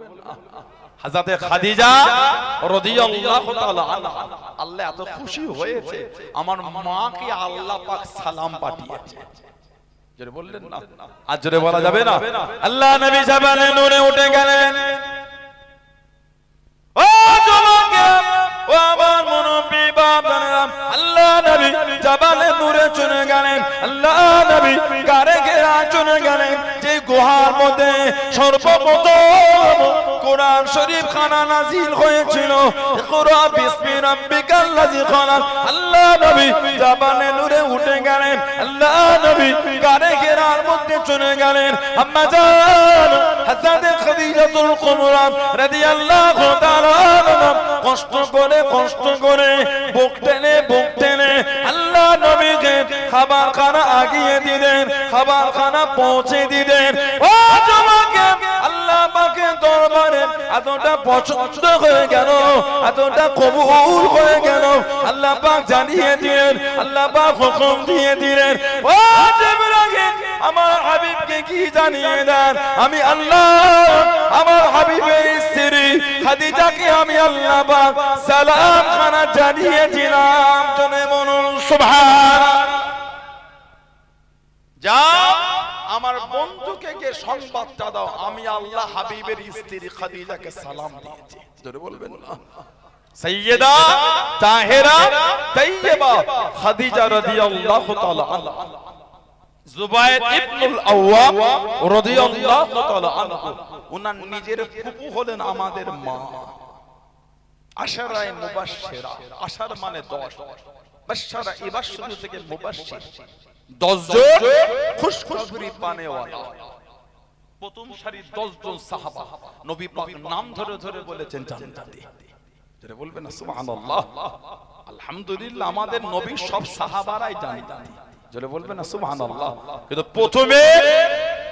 বলবেন হযরতে খাদিজা রাদিয়াল্লাহু তাআলা আনহা আল্লাহ এত খুশি হয়েছে আমার মাকে আল্লাহ পাক সালাম পাঠিয়েছে জোরে বললেন না আজ জোরে বলা যাবে না আল্লাহ নবী জাবালে নূরে উঠে গেলেন ও জমাকে ও আমার মুনব্বি বাবারা আল্লাহ নবী জাবালে নূরে চলে গেলেন আল্লাহ নবী কারে ঘেরা চলে গেলেন যে গুহার মধ্যে সর্বপ্রথম কোরআন শরীফ খানা নাযিল হয়েছিল ইকরা বিসমি রাব্বিকাল্লাযী খালাক আল্লাহ নবী জাবালে নূরে উঠে গেলেন আল্লাহ নবী কারে ঘেরার মধ্যে চলে গেলেন আম্মা জান হযরত খাদিজাতুল কুবরা রাদিয়াল্লাহু তাআলা কষ্ট করে বুক টেনে আল্লাহ নবীকে খাবার খানা আগিয়ে দিলেন খাবার খানা পৌঁছে দিলেন ও জমাকে আল্লাহ পাকের দরবারে এতটা পছন্দ হয়ে গেল এতটা কবুল হয়ে গেল আল্লাহ পাক জানিয়ে দিলেন আল্লাহ পাক হুকুম দিয়ে দিলেন ও জিবরাইল আমার হাবিবকে কি জানিয়ে দেন আমি আল্লাহ আমার হাবিবের স্ত্রী খাদিজাকে আমি আল্লাহ পাক সালাম খানা জানিয়ে দিলাম জনে বলুন সুবহানাল্লাহ যাও আমার বন্ধুকে গিয়ে সংবাদটা দাও আমি আল্লাহ হাবিবের স্ত্রী খাদিজাকে সালাম দিয়েছি জোরে বলবেন না সাইয়্যিদা তাহেরা তাইয়্যিবা খাদিজা রাদিয়াল্লাহু তাআলা আনহা জুবায়ের ইবনুল আওয়াম রাদিয়াল্লাহু তাআলা আনহু উনার নিজের ফুফু হলেন আমাদের মা আশারায়ে মুবাশশিরা আশার মানে 10 বাশশারা এবার শুরু থেকে মুবাশশির 10 জন খুশখবরি পানেওয়ালা প্রথম সারি 10 জন সাহাবা নবী পাক নাম ধরে ধরে বলেছেন জান্নাতি জোরে বলবেন না সুবহানাল্লাহ আলহামদুলিল্লাহ আমাদের নবী সব সাহাবারাই জান্নাতি জোরে বলবেন না সুবহানাল্লাহ কিন্তু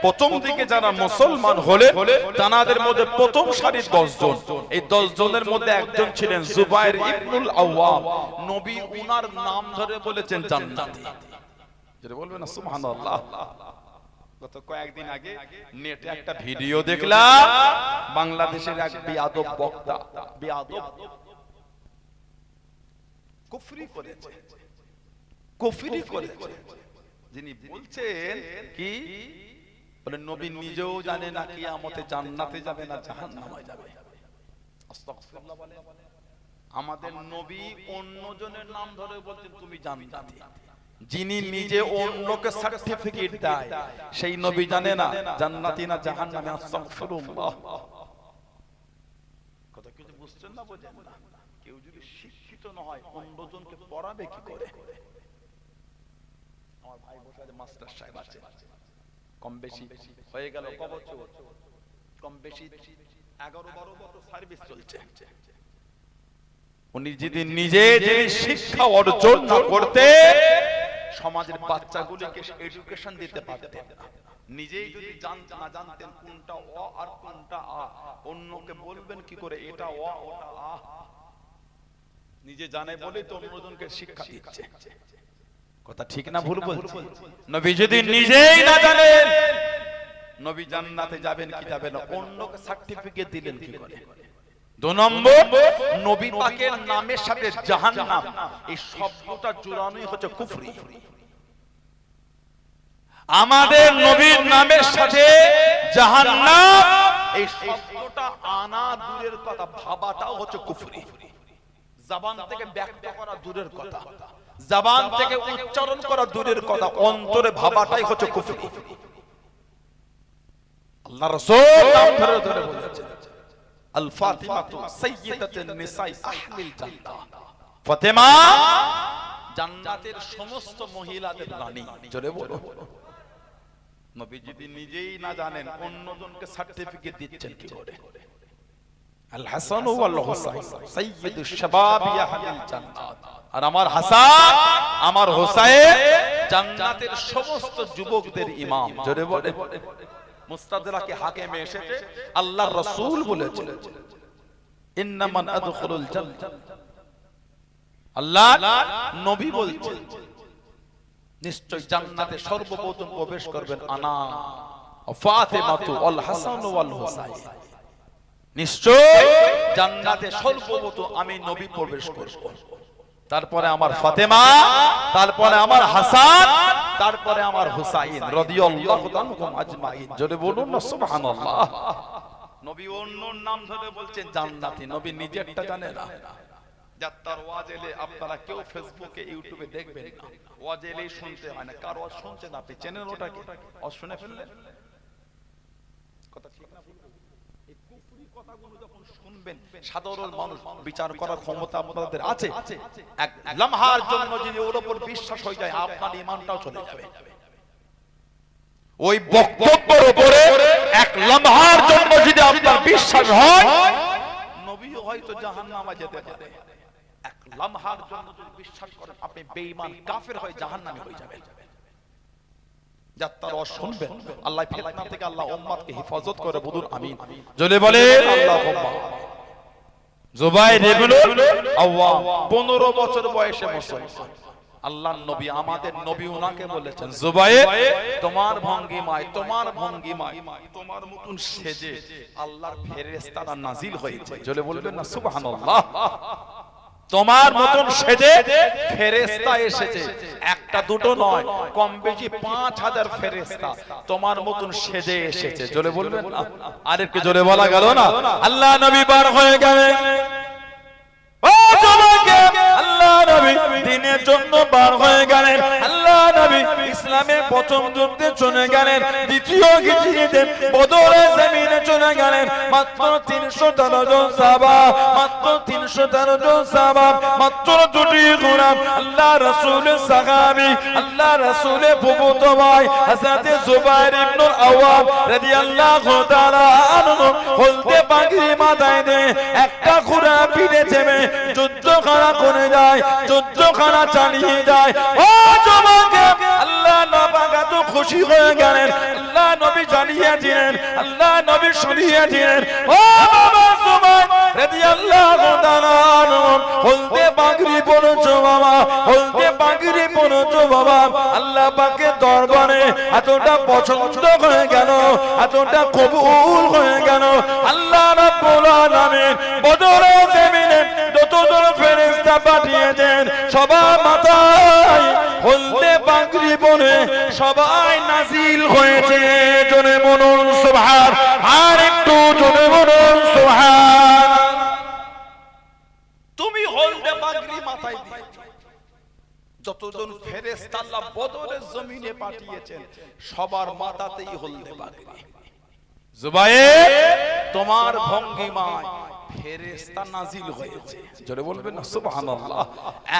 প্রথম দিকে যারা মুসলমান হলে তাদের মধ্যে প্রথম সারি 10 জন এই 10 জনের মধ্যে একজন ছিলেন জুবায়ের ইবনুল আওয়াম নবী উনার নাম ধরে বলেছেন জান্নাতি জোরে বলবেন না সুবহানাল্লাহ গত কয়েকদিন আগে নেটে একটা ভিডিও দেখলাম বাংলাদেশের এক বেয়াদব বক্তা বেয়াদব কুফরি করেছে যিনি বলছেন কি বলে নবী নিজেও জানে না কিয়ামতে জান্নাতে যাবে না জাহান্নামে যাবে আস্তাগফিরুল্লাহ বলে আমাদের নবী অন্যজনের নাম ধরে বলতেন তুমি জান্নাতি যিনি নিজে অন্যকে সার্টিফিকেট দেয় সেই নবী জানে না জান্নাতি না জাহান্নামে আস্তাগফিরুল্লাহ কথা কিছু বুঝছেন না বোঝেন না কেউ যদি শিক্ষিত না হয় অন্যজনকে পড়াবে কি করে আমার ভাই বসে আছে মাস্টার সাহেব আছে কম বেশি হয়ে গেল কত বছর কম বেশি 11-12 বছর সার্ভিস চলছে উনি যদি নিজে শিক্ষা অর্জন না করতে সমাজের বাচ্চাগুলোকে এডুকেশন দিতে পারতেন না নিজেই যদি না জানতেন কোনটা অ আর কোনটা আ অন্যকে বলবেন কি করে এটা অ ওটা আ নিজে জানে বলেই তো অন্যজনকে শিক্ষা দিচ্ছে কথা ঠিক না ভুল বলছি নবী যদি নিজেই না জানেন নবী জান্নাতে যাবেন কি যাবেন না অন্যকে সার্টিফিকেট দিলেন কি করে 2 নম্বর নবী পাকের নামের সাথে জাহান্নাম এই শব্দটা জোড়ানোই হচ্ছে কুফরি আমাদের নবীর নামের সাথে জাহান্নাম এই শব্দটা আনা দূরের কথা ভাবাটাও হচ্ছে কুফরি জবান থেকে ব্যক্ত করা দূরের কথা জবান থেকে উচ্চারণ করা দূরের কথা অন্তরে ভাবাটাই হচ্ছে কুফরি আল্লাহ রাসূল নাম ধরে ধরে বলেছেন আল ফাতিমাতু সাইয়্যিদাতুন নিসাই আহলিল জান্নাহ ফাতেমা জান্নাতের সমস্ত মহিলাদের রানী জোরে বলো নবী যদি নিজেই না জানেন অন্যজনকে সার্টিফিকেট দিচ্ছেন কি করে আল হাসান ওয়াল হুসাইন সাইয়্যিদুশ শাবাব আহলিল জান্নাহ আর আমার হাসান আমার হুসাইন জান্নাতের সমস্ত যুবকদের ইমাম জোরে বলে মুস্তাদরাকে হাকিমে এসেছে আল্লাহর রাসূল বলেছেন ইন্নামান আদখুলুল জান্নাহ আল্লাহ নবী বলছেন নিশ্চয় জান্নাতে সর্বপ্রথম প্রবেশ করবেন আনা ফাতিমাতু ওয়াল হাসান ওয়াল হুসাইন নিশ্চয় জান্নাতে সর্বপ্রথম আমি নবী প্রবেশ করব, তারপরে আমার ফাতেমা, তারপরে আমার হাসান, তারপরে আমার হুসাইন রাদিয়াল্লাহু তাআলা আজমাইন। জোরে বলুন না সুবহানাল্লাহ। নবী অন্য নাম ধরে বলছেন জান্নাতি, নবী নিজেরটা জানে না। যাত্রার ওয়াজ এলে আপনারা কেউ ফেসবুকে ইউটিউবে দেখবেন না, ওয়াজ এলেই শুনতে হয় না। কার ওয়াজ শুনছেন আপনি, চেনেন ওটাকে? ওয়াজ শুনে ফেললেন, কথা ঠিক না? এই কুফরি কথাগুলো যখন শুনবেন, সাধারণ মানুষ বিচার করার ক্ষমতা আপনাদের আছে। এক লম্হার জন্য যদি ওর উপর বিশ্বাস হয়ে যায়, আপনার ঈমানটাও চলে যাবে। ওই বক্তব্যের উপরে এক লম্হার জন্য যদি আপনার বিশ্বাস হয়, নবীও হয়তো জাহান্নামে যেতে পারে। এক লম্হার জন্য যদি বিশ্বাস করেন, আপনি বেঈমান কাফের হয়ে জাহান্নামে হয়ে যাবেন। যাত্রার ওয়াজ শুনবেন, আল্লাহ ফিতনা থেকে আল্লাহ উম্মতকে হেফাজত করে, বলুন আমিন। জোরে বলেন আল্লাহুম্মা। জুবাইর ইবনে আওয়াম 15 বছর বয়সে মুসলমান। আল্লাহর নবী, আমাদের নবী উনাকে বলেছেন, জুবাইর তোমার ভঙ্গিমায়, তোমার ভঙ্গিমায়, তোমার মতন সেজে আল্লাহর ফেরেশতারা নাজিল হয়েছে। জোরে বলবেন না সুবহানাল্লাহ। তোমার মতন সেজে ফেরেশতা এসেছে, একটা দুটো নয়, কম বেশি 5000 ফেরেশতা তোমার মতন সেজে এসেছে। জোরে বলবেন না, আরেকটু জোরে বলা গেল না? আল্লাহ নবী বার হয়ে গেলেন, ও জমাকে আল্লাহ নবী দিনের জন্য বার হয়ে গেলেন। আল্লাহ নবী ইসলামের প্রথম যুদ্ধে চলে গেলেন, দ্বিতীয় হিজরিতে বদরের জমিনে চলে গেলেন। মাত্র 313 জন সাহাবা, মাত্র 313 জন সাহাবা, মাত্র দুটি গোলাম। আল্লাহ রাসূলের সাহাবী, আল্লাহ রাসূলের ফুফুতো ভাই হযরত জুবাইর ইবনে আওয়াম রাদিয়াল্লাহু তাআলা আনহু হলদে পাগড়ি মাথায় দিয়ে একটা ঘোড়া পিঠে চেপে যুদ্ধখানা করে যায়, যুদ্ধখানা চালিয়ে যায়। ও জমাকে আল্লাহ নবী তো খুশি হয়ে গেলেন। আল্লাহ নবী জানিয়েছিলেন, আল্লাহ নবী শুনিয়েছিলেন, ও বাবা জুবাইর রাদিয়াল্লাহু তাআলা আনহু হলদে পাগড়ি পরেছো বাবা, হলদে পাগড়ি পরেছো বাবা। আল্লাহ পাকের দরবারে এতটা পছন্দ হয়ে গেল, এতটা কবুল হয়ে গেল। আল্লাহ রাব্বুল আলামিন বদরের জমিনে যতজন ফেরেশতা পাঠিয়েছেন, সবার মাথায় হলদে পাগড়ি পরে সবাই নাজিল হয়েছে। জোরে বলুন সুবহান, আর একটু জোরে বলুন সুবহান। তুমি হলদে পাগড়ি মাথায় দিয়েছো, যতজন ফেরেশতা আল্লাহ বদরের জমিনে পাঠিয়েছেন, সবার মাথাতেই হলদে পাগড়ি। জুবাইর তোমার ভঙ্গিমায় ফেরেশতা নাজিল হয়েছে। জোরে বলবেন না সুবহানাল্লাহ।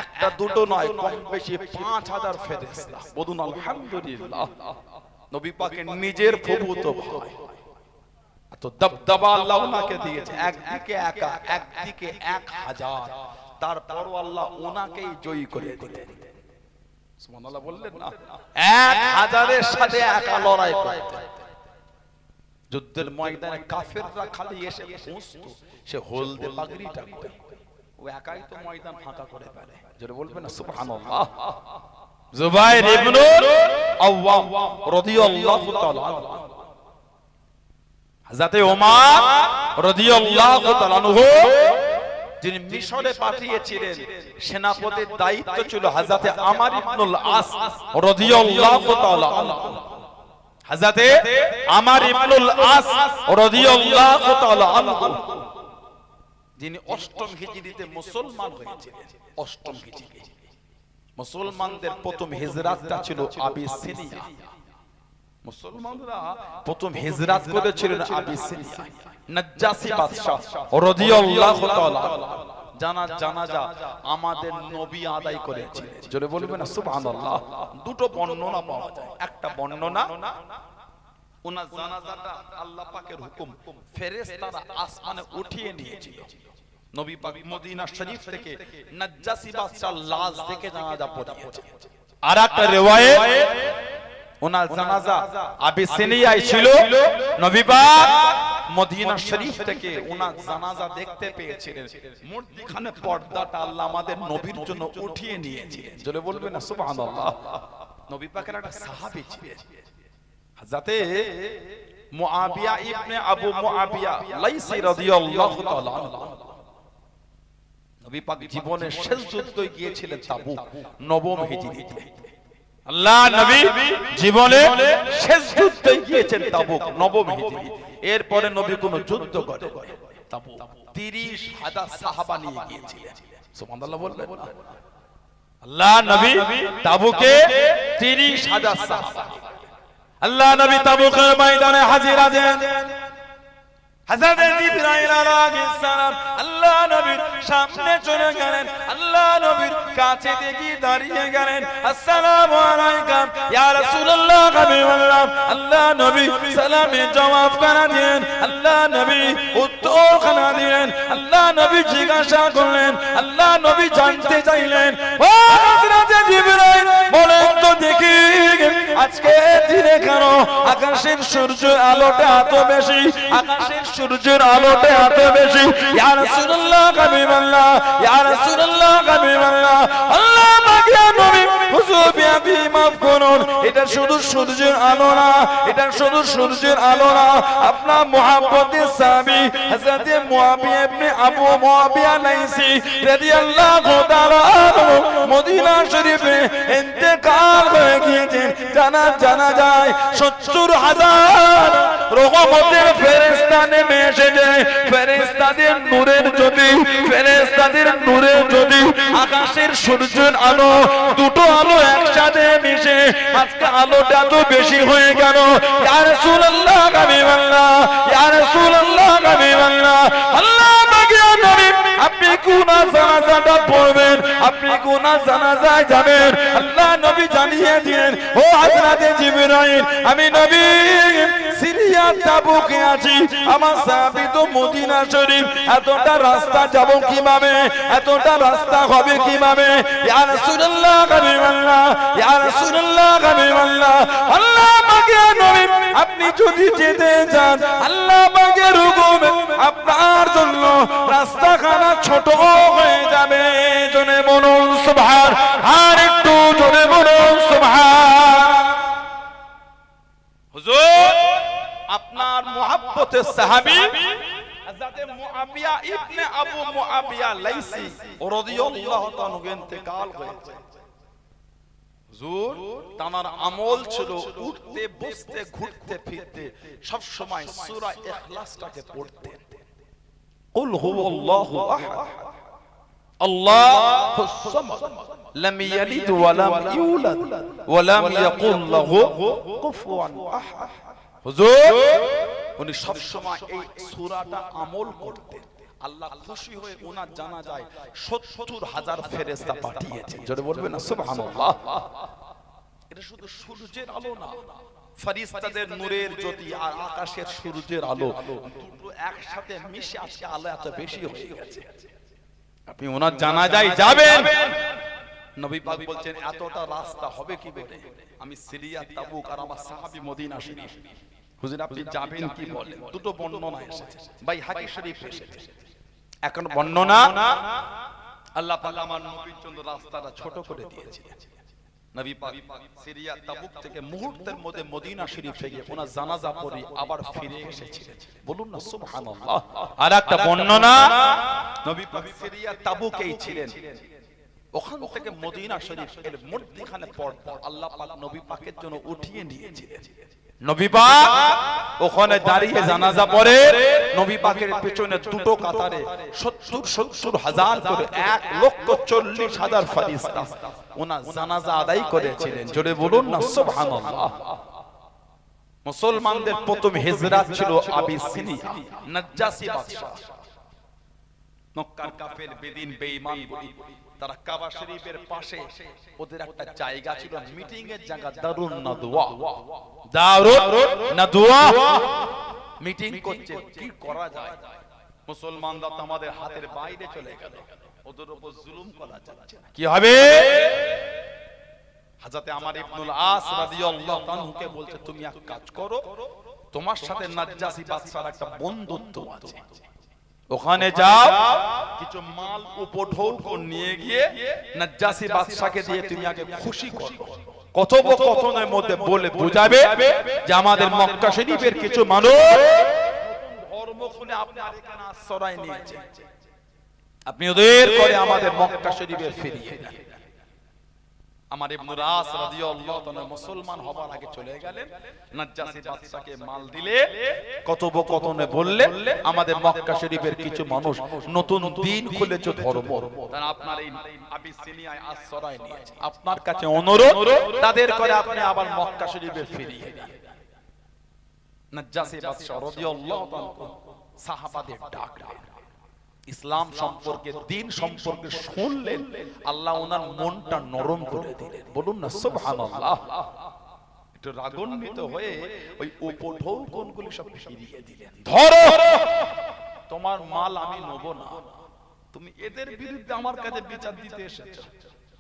একটা দুটো নয়, কম বেশি 5000 ফেরেশতা। বলুন আলহামদুলিল্লাহ। নবী পাকের নিজের ফুফুতো ভাই, তো দবদবা আল্লাহ ওনাকে দিয়েছে। একদিকে একা, একদিকে 1000, তারপরও আল্লাহ ওনাকেই জয়ী করে দিলেন। সুবহানাল্লাহ বললেন না? 1000-এর সাথে একা লড়াই করতেন। যুদ্ধের ময়দানে কাফেররা খালি এসে পৌঁছতো, সে হলদে পাগড়ি টানতেন, ও একাই তো ময়দান ফাঁকা করে ফেলে। জোরে বলবেন না সুবহানাল্লাহ। জুবাইর ইবনে আওয়াম রাদিয়াল্লাহু তাআলা আনহু, হযরত ওমর রাদিয়াল্লাহু তাআলা আনহু যিনি মিশরে পাঠিয়েছিলেন, সেনাপতির দায়িত্ব ছিল হযরত আমর ইবনুল আস রাদিয়াল্লাহু তাআলা আনহু। হযরত আমর ইবনুল আস রাদিয়াল্লাহু তাআলা আনহু যিনি 8ম হিজরিতে মুসলমান হয়েছিলেন। 8ম হিজরি মুসলমানদের প্রথম হিজরাতটা ছিল আবিসিনিয়া। মুসলমানরা প্রথম হিজরত করেছিলেন আবিসিনিয়া। নাজ্জাসী বাদশা রাদিয়াল্লাহু তাআলা জানাজা আমাদের নবী আদায় করেছিলেন। জোরে বলবেন না সুবহানাল্লাহ। দুটো বর্ণনা পাওয়া যায়। একটা বর্ণনা ওনার জানাজাটা আল্লাহ পাকের হুকুম ফেরেশতারা আসমানে উঠিয়ে নিয়েছিল। নবী পাক মদিনা শরীফ থেকে নাজ্জাসী বাদশার লাশ দেখে জানাজা পড়িয়েছে। আর একটা riwayat ওনার জানাজা আবিসিনিয়ায় ছিল, নবী পাক মদিনা শরীফ থেকে ওনার জানাজা দেখতে পেয়েছিলেন। মধ্যখানে পর্দাটা আল্লাহ আমাদের নবীর জন্য উঠিয়ে নিয়েছিলেন। জোরে বলবেন না সুবহানাল্লাহ। নবী পাকের একটা সাহাবী ছিলেন হযরত মুআবিয়া ইবনে আবু মুআবিয়া লাইসি রাদিয়াল্লাহু তাআলা নবী পাক জীবনের শেষ যুদ্ধে গিয়েছিলেন তাবুক নবম হিজরিতে। আল্লাহ নবী জীবনে শেষ যুদ্ধে গিয়েছেন তাবুক নবম হিজরি। এরপরে নবী কোনো যুদ্ধ করেন তাবুক 30,000 সাহাবা নিয়ে গিয়েছিলেন। সুবহানাল্লাহ বলবেন না? আল্লাহ নবী তাবুকে 30,000 সাহাবা। আল্লাহ নবী তাবুকের ময়দানে হাজির আছেন। হযরত জিবরাইল আলাইহিস সালাম আল্লাহ নবীর সামনে চলে গেলেন। আল্লাহ নবীর কাছে থেকে দাঁড়িয়ে গেলেন। আসসালামু আলাইকুম ইয়া রাসূলুল্লাহ হাবিবাল্লাহ। আল্লাহ নবী সালামে জবাব করে দিলেন। আল্লাহ নবী উত্তর খানা দিলেন। আল্লাহ নবী জিজ্ঞাসা করলেন। আল্লাহ নবী জানতে চাইলেন, ও হযরত জিবরাইল বলেন তো দেখি আজকে দিনে কেন আকাশের সূর্য আলোটা এত বেশি, আকাশের সূর্যের আলোটা এত বেশি? ইয়া রাসূলুল্লাহ হাবিবাল্লাহ, ইয়া রাসূলুল্লাহ হাবিবাল্লাহ। আল্লাহ পাকের নবী হুজুর বিআবি মাফ করুন, এটা শুধু সূর্যের আলো না, এটা শুধু সূর্যের আলো না। আপনার মুহাব্বতের সাহাবী হযরত মুআবিয়া ইবনে আবু মুআবিয়া লাইসি রাদিয়াল্লাহু তাআলা মদিনা শরীফে ইন্তেকাল হয়ে গিয়েছেন। জানা যায় 70,000 রহমতের ফেরেশতা নেমে এসেছে। ফেরেশতাদের নূরের জ্যোতি, ফেরেশতাদের নূরের জ্যোতি, আকাশের সূর্যের আলো, দুটো আলো একসাথে মিশে আজকে আলোটা তো বেশি হয়ে গেল। ইয়া রাসূলুল্লাহ হাবিবাল্লাহ, ইয়া রাসূলুল্লাহ হাবিবাল্লাহ। আল্লাহ পাকের নবী আপনি কোন জানাজাটা পড়বেন, আপনি কোন জানাজায় যাবেন, আল্লাহ নবী জানিয়ে দিলেন, ও হযরত জিবরাইল আমি নবী সিরিয়া তাবুকে আছি, আমার সাহাবী তো মদিনা শরীফ, এতটা রাস্তা যাব কিভাবে, এতটা রাস্তা হবে কিভাবে? ইয়া রাসূলুল্লাহ হাবিবাল্লাহ, ইয়া রাসূলুল্লাহ হাবিবাল্লাহ। আল্লাহ পাকের নবী আপনি যদি যেতে চান আল্লাহ পাকের হুকুমে আপনার জন্য রাস্তাখানা ছোট হয়ে যাবে। জোরে বলুন সুবহান, আর একটু জোরে বলুন সুবহান। হুজুর আপনার মুহাব্বতের সাহাবী হযরত মুআবিয়া ইবনে আবু মুআবিয়া লাইসি রাদিয়াল্লাহু তাআলা ইন্তেকাল হয়েছে। হুজুর তার আমল ছিল উঠতে বসতে ঘুরতে ফিরতে সব সময় সূরা ইখলাসটাকে পড়তেন। কুল হুয়াল্লাহু আহাদ আল্লাহুস সামাদ লাম ইয়ালিদ ওয়া লাম ইউলাদ ওয়া লাম ইয়াকুল লাহু কুফুয়ান আহাদ। হুজুর উনি সব সময় এই সূরাটা আমল করতেন। আল্লাহ খুশি হয়ে ওনার জানাজায় 70,000 ফেরেশতা পাঠিয়েছেন। জোরে বলবেন না সুবহানাল্লাহ। এটা শুধু সূর্যের আলো না, ফেরেশতাদের নূরের জ্যোতি আর আকাশের সূর্যের আলো দুটো একসাথে মিশে আজকে আলো এত বেশি হয়ে গেছে। আপনি ওনার জানাজায় যাবেন, নবী পাক বলছেন এতটা রাস্তা হবে কি করে? আমি সিরিয়া তাবুক আর আমার সাহাবী মদিনা শরীফ। হুজুর আপনি যাবেন কি বলেন? দুটো বর্ণনা এসেছে, বাইহাকি শরীফ এসেছে। এখন বর্ণনা আল্লাহ পাক আমার নবীর জন্য রাস্তাটা ছোট করে দিয়েছিলেন। নবী পাক সিরিয়া তাবুক থেকে মুহূর্তের মধ্যে মদিনা শরীফে গিয়ে ওনার জানাজা পড়ে আবার ফিরে এসেছিলেন। বলুন না সুবহানাল্লাহ। আর একটা বর্ণনা নবী পাক সিরিয়া তাবুকেই ছিলেন, ওখান থেকে মদিনা শরীফ এর মধ্যখানে পড়তে আল্লাহ পাক নবী পাকের জন্য উঠিয়ে নিয়েছিলেন। নবী পাক ওখানে দাঁড়িয়ে জানাজা পড়ে, নবী পাকের পেছনে দুটো কাতারে 70,000 করে 1,40,000 ফেরেশতা ওনার জানাজা আদায় করেছিলেন। জোরে বলুন না সুবহানাল্লাহ। মুসলমানদের প্রথম হিজরত ছিল আবিসিনিয়া, নাজ্জাসী বাদশা। মক্কার কাফের বেদিন বেঈমান বলি তারা কাবা শরীফের পাশে ওদের একটা জায়গা ছিল, মিটিং এর জায়গা, দারুন নাদওয়া। দারুন নাদওয়া মিটিং করছে, কি করা যায়? মুসলমানরা তো আমাদের হাতের বাইরে চলে গেল, ওদের উপর জুলুম করা যাচ্ছে না, কি হবে? হযরত আমর ইবনুল আস রাদিয়াল্লাহু তাআলাকে বলছে তুমি এক কাজ করো, তোমার সাথে নাজ্জাসী বাদশার একটা বন্ধুত্ব আছে, ওখানে যাও, কিছু মাল উপঢৌকন নিয়ে গিয়ে নাজ্জাসী বাদশাকে দিয়ে তুমি আগে খুশি করো। কথোপকথনের মধ্যে বলে বোঝাবে যে আমাদের মক্কা শরীফের কিছু মানুষ ধর্ম খুলে আপনার এখানে আশ্রয় নিয়েছে, আপনি ওদের করে আমাদের মক্কা শরীফে ফিরিয়ে দেন। আমার ইবনে রাস রাদিয়াল্লাহু তাআলা মুসলমান হবার আগে চলে গেলেন, নাজ্জাসী বাদশাকে মাল দিলে কথোপকথনে বললে আমাদের মক্কা শরীফের কিছু মানুষ নতুন দিন খুলেছে ধর্ম, তারা আপনার এই আবিসিনিয়ায় আশ্রয় নিয়েছে, আপনার কাছে অনুরোধ তাদের করে আপনি আবার মক্কা শরীফে ফিরিয়ে দিন। নাজ্জাসী বাদশা রাদিয়াল্লাহু তাআলা সাহাবাদের ডাকলেন, ইসলাম সম্পর্কে দিন সম্পর্কে শুনলেন, আল্লাহ ওনার মনটা নরম করে দিলেন। বলুন না সুবহানাল্লাহ। একটু রাগান্বিত হয়ে ওই উপঢৌকনগুলি সব ফিরিয়ে দিলেন। ধরো, তোমার মাল আমি নেব না, তুমি এদের বিরুদ্ধে আমার কাছে বিচার দিতে এসেছো,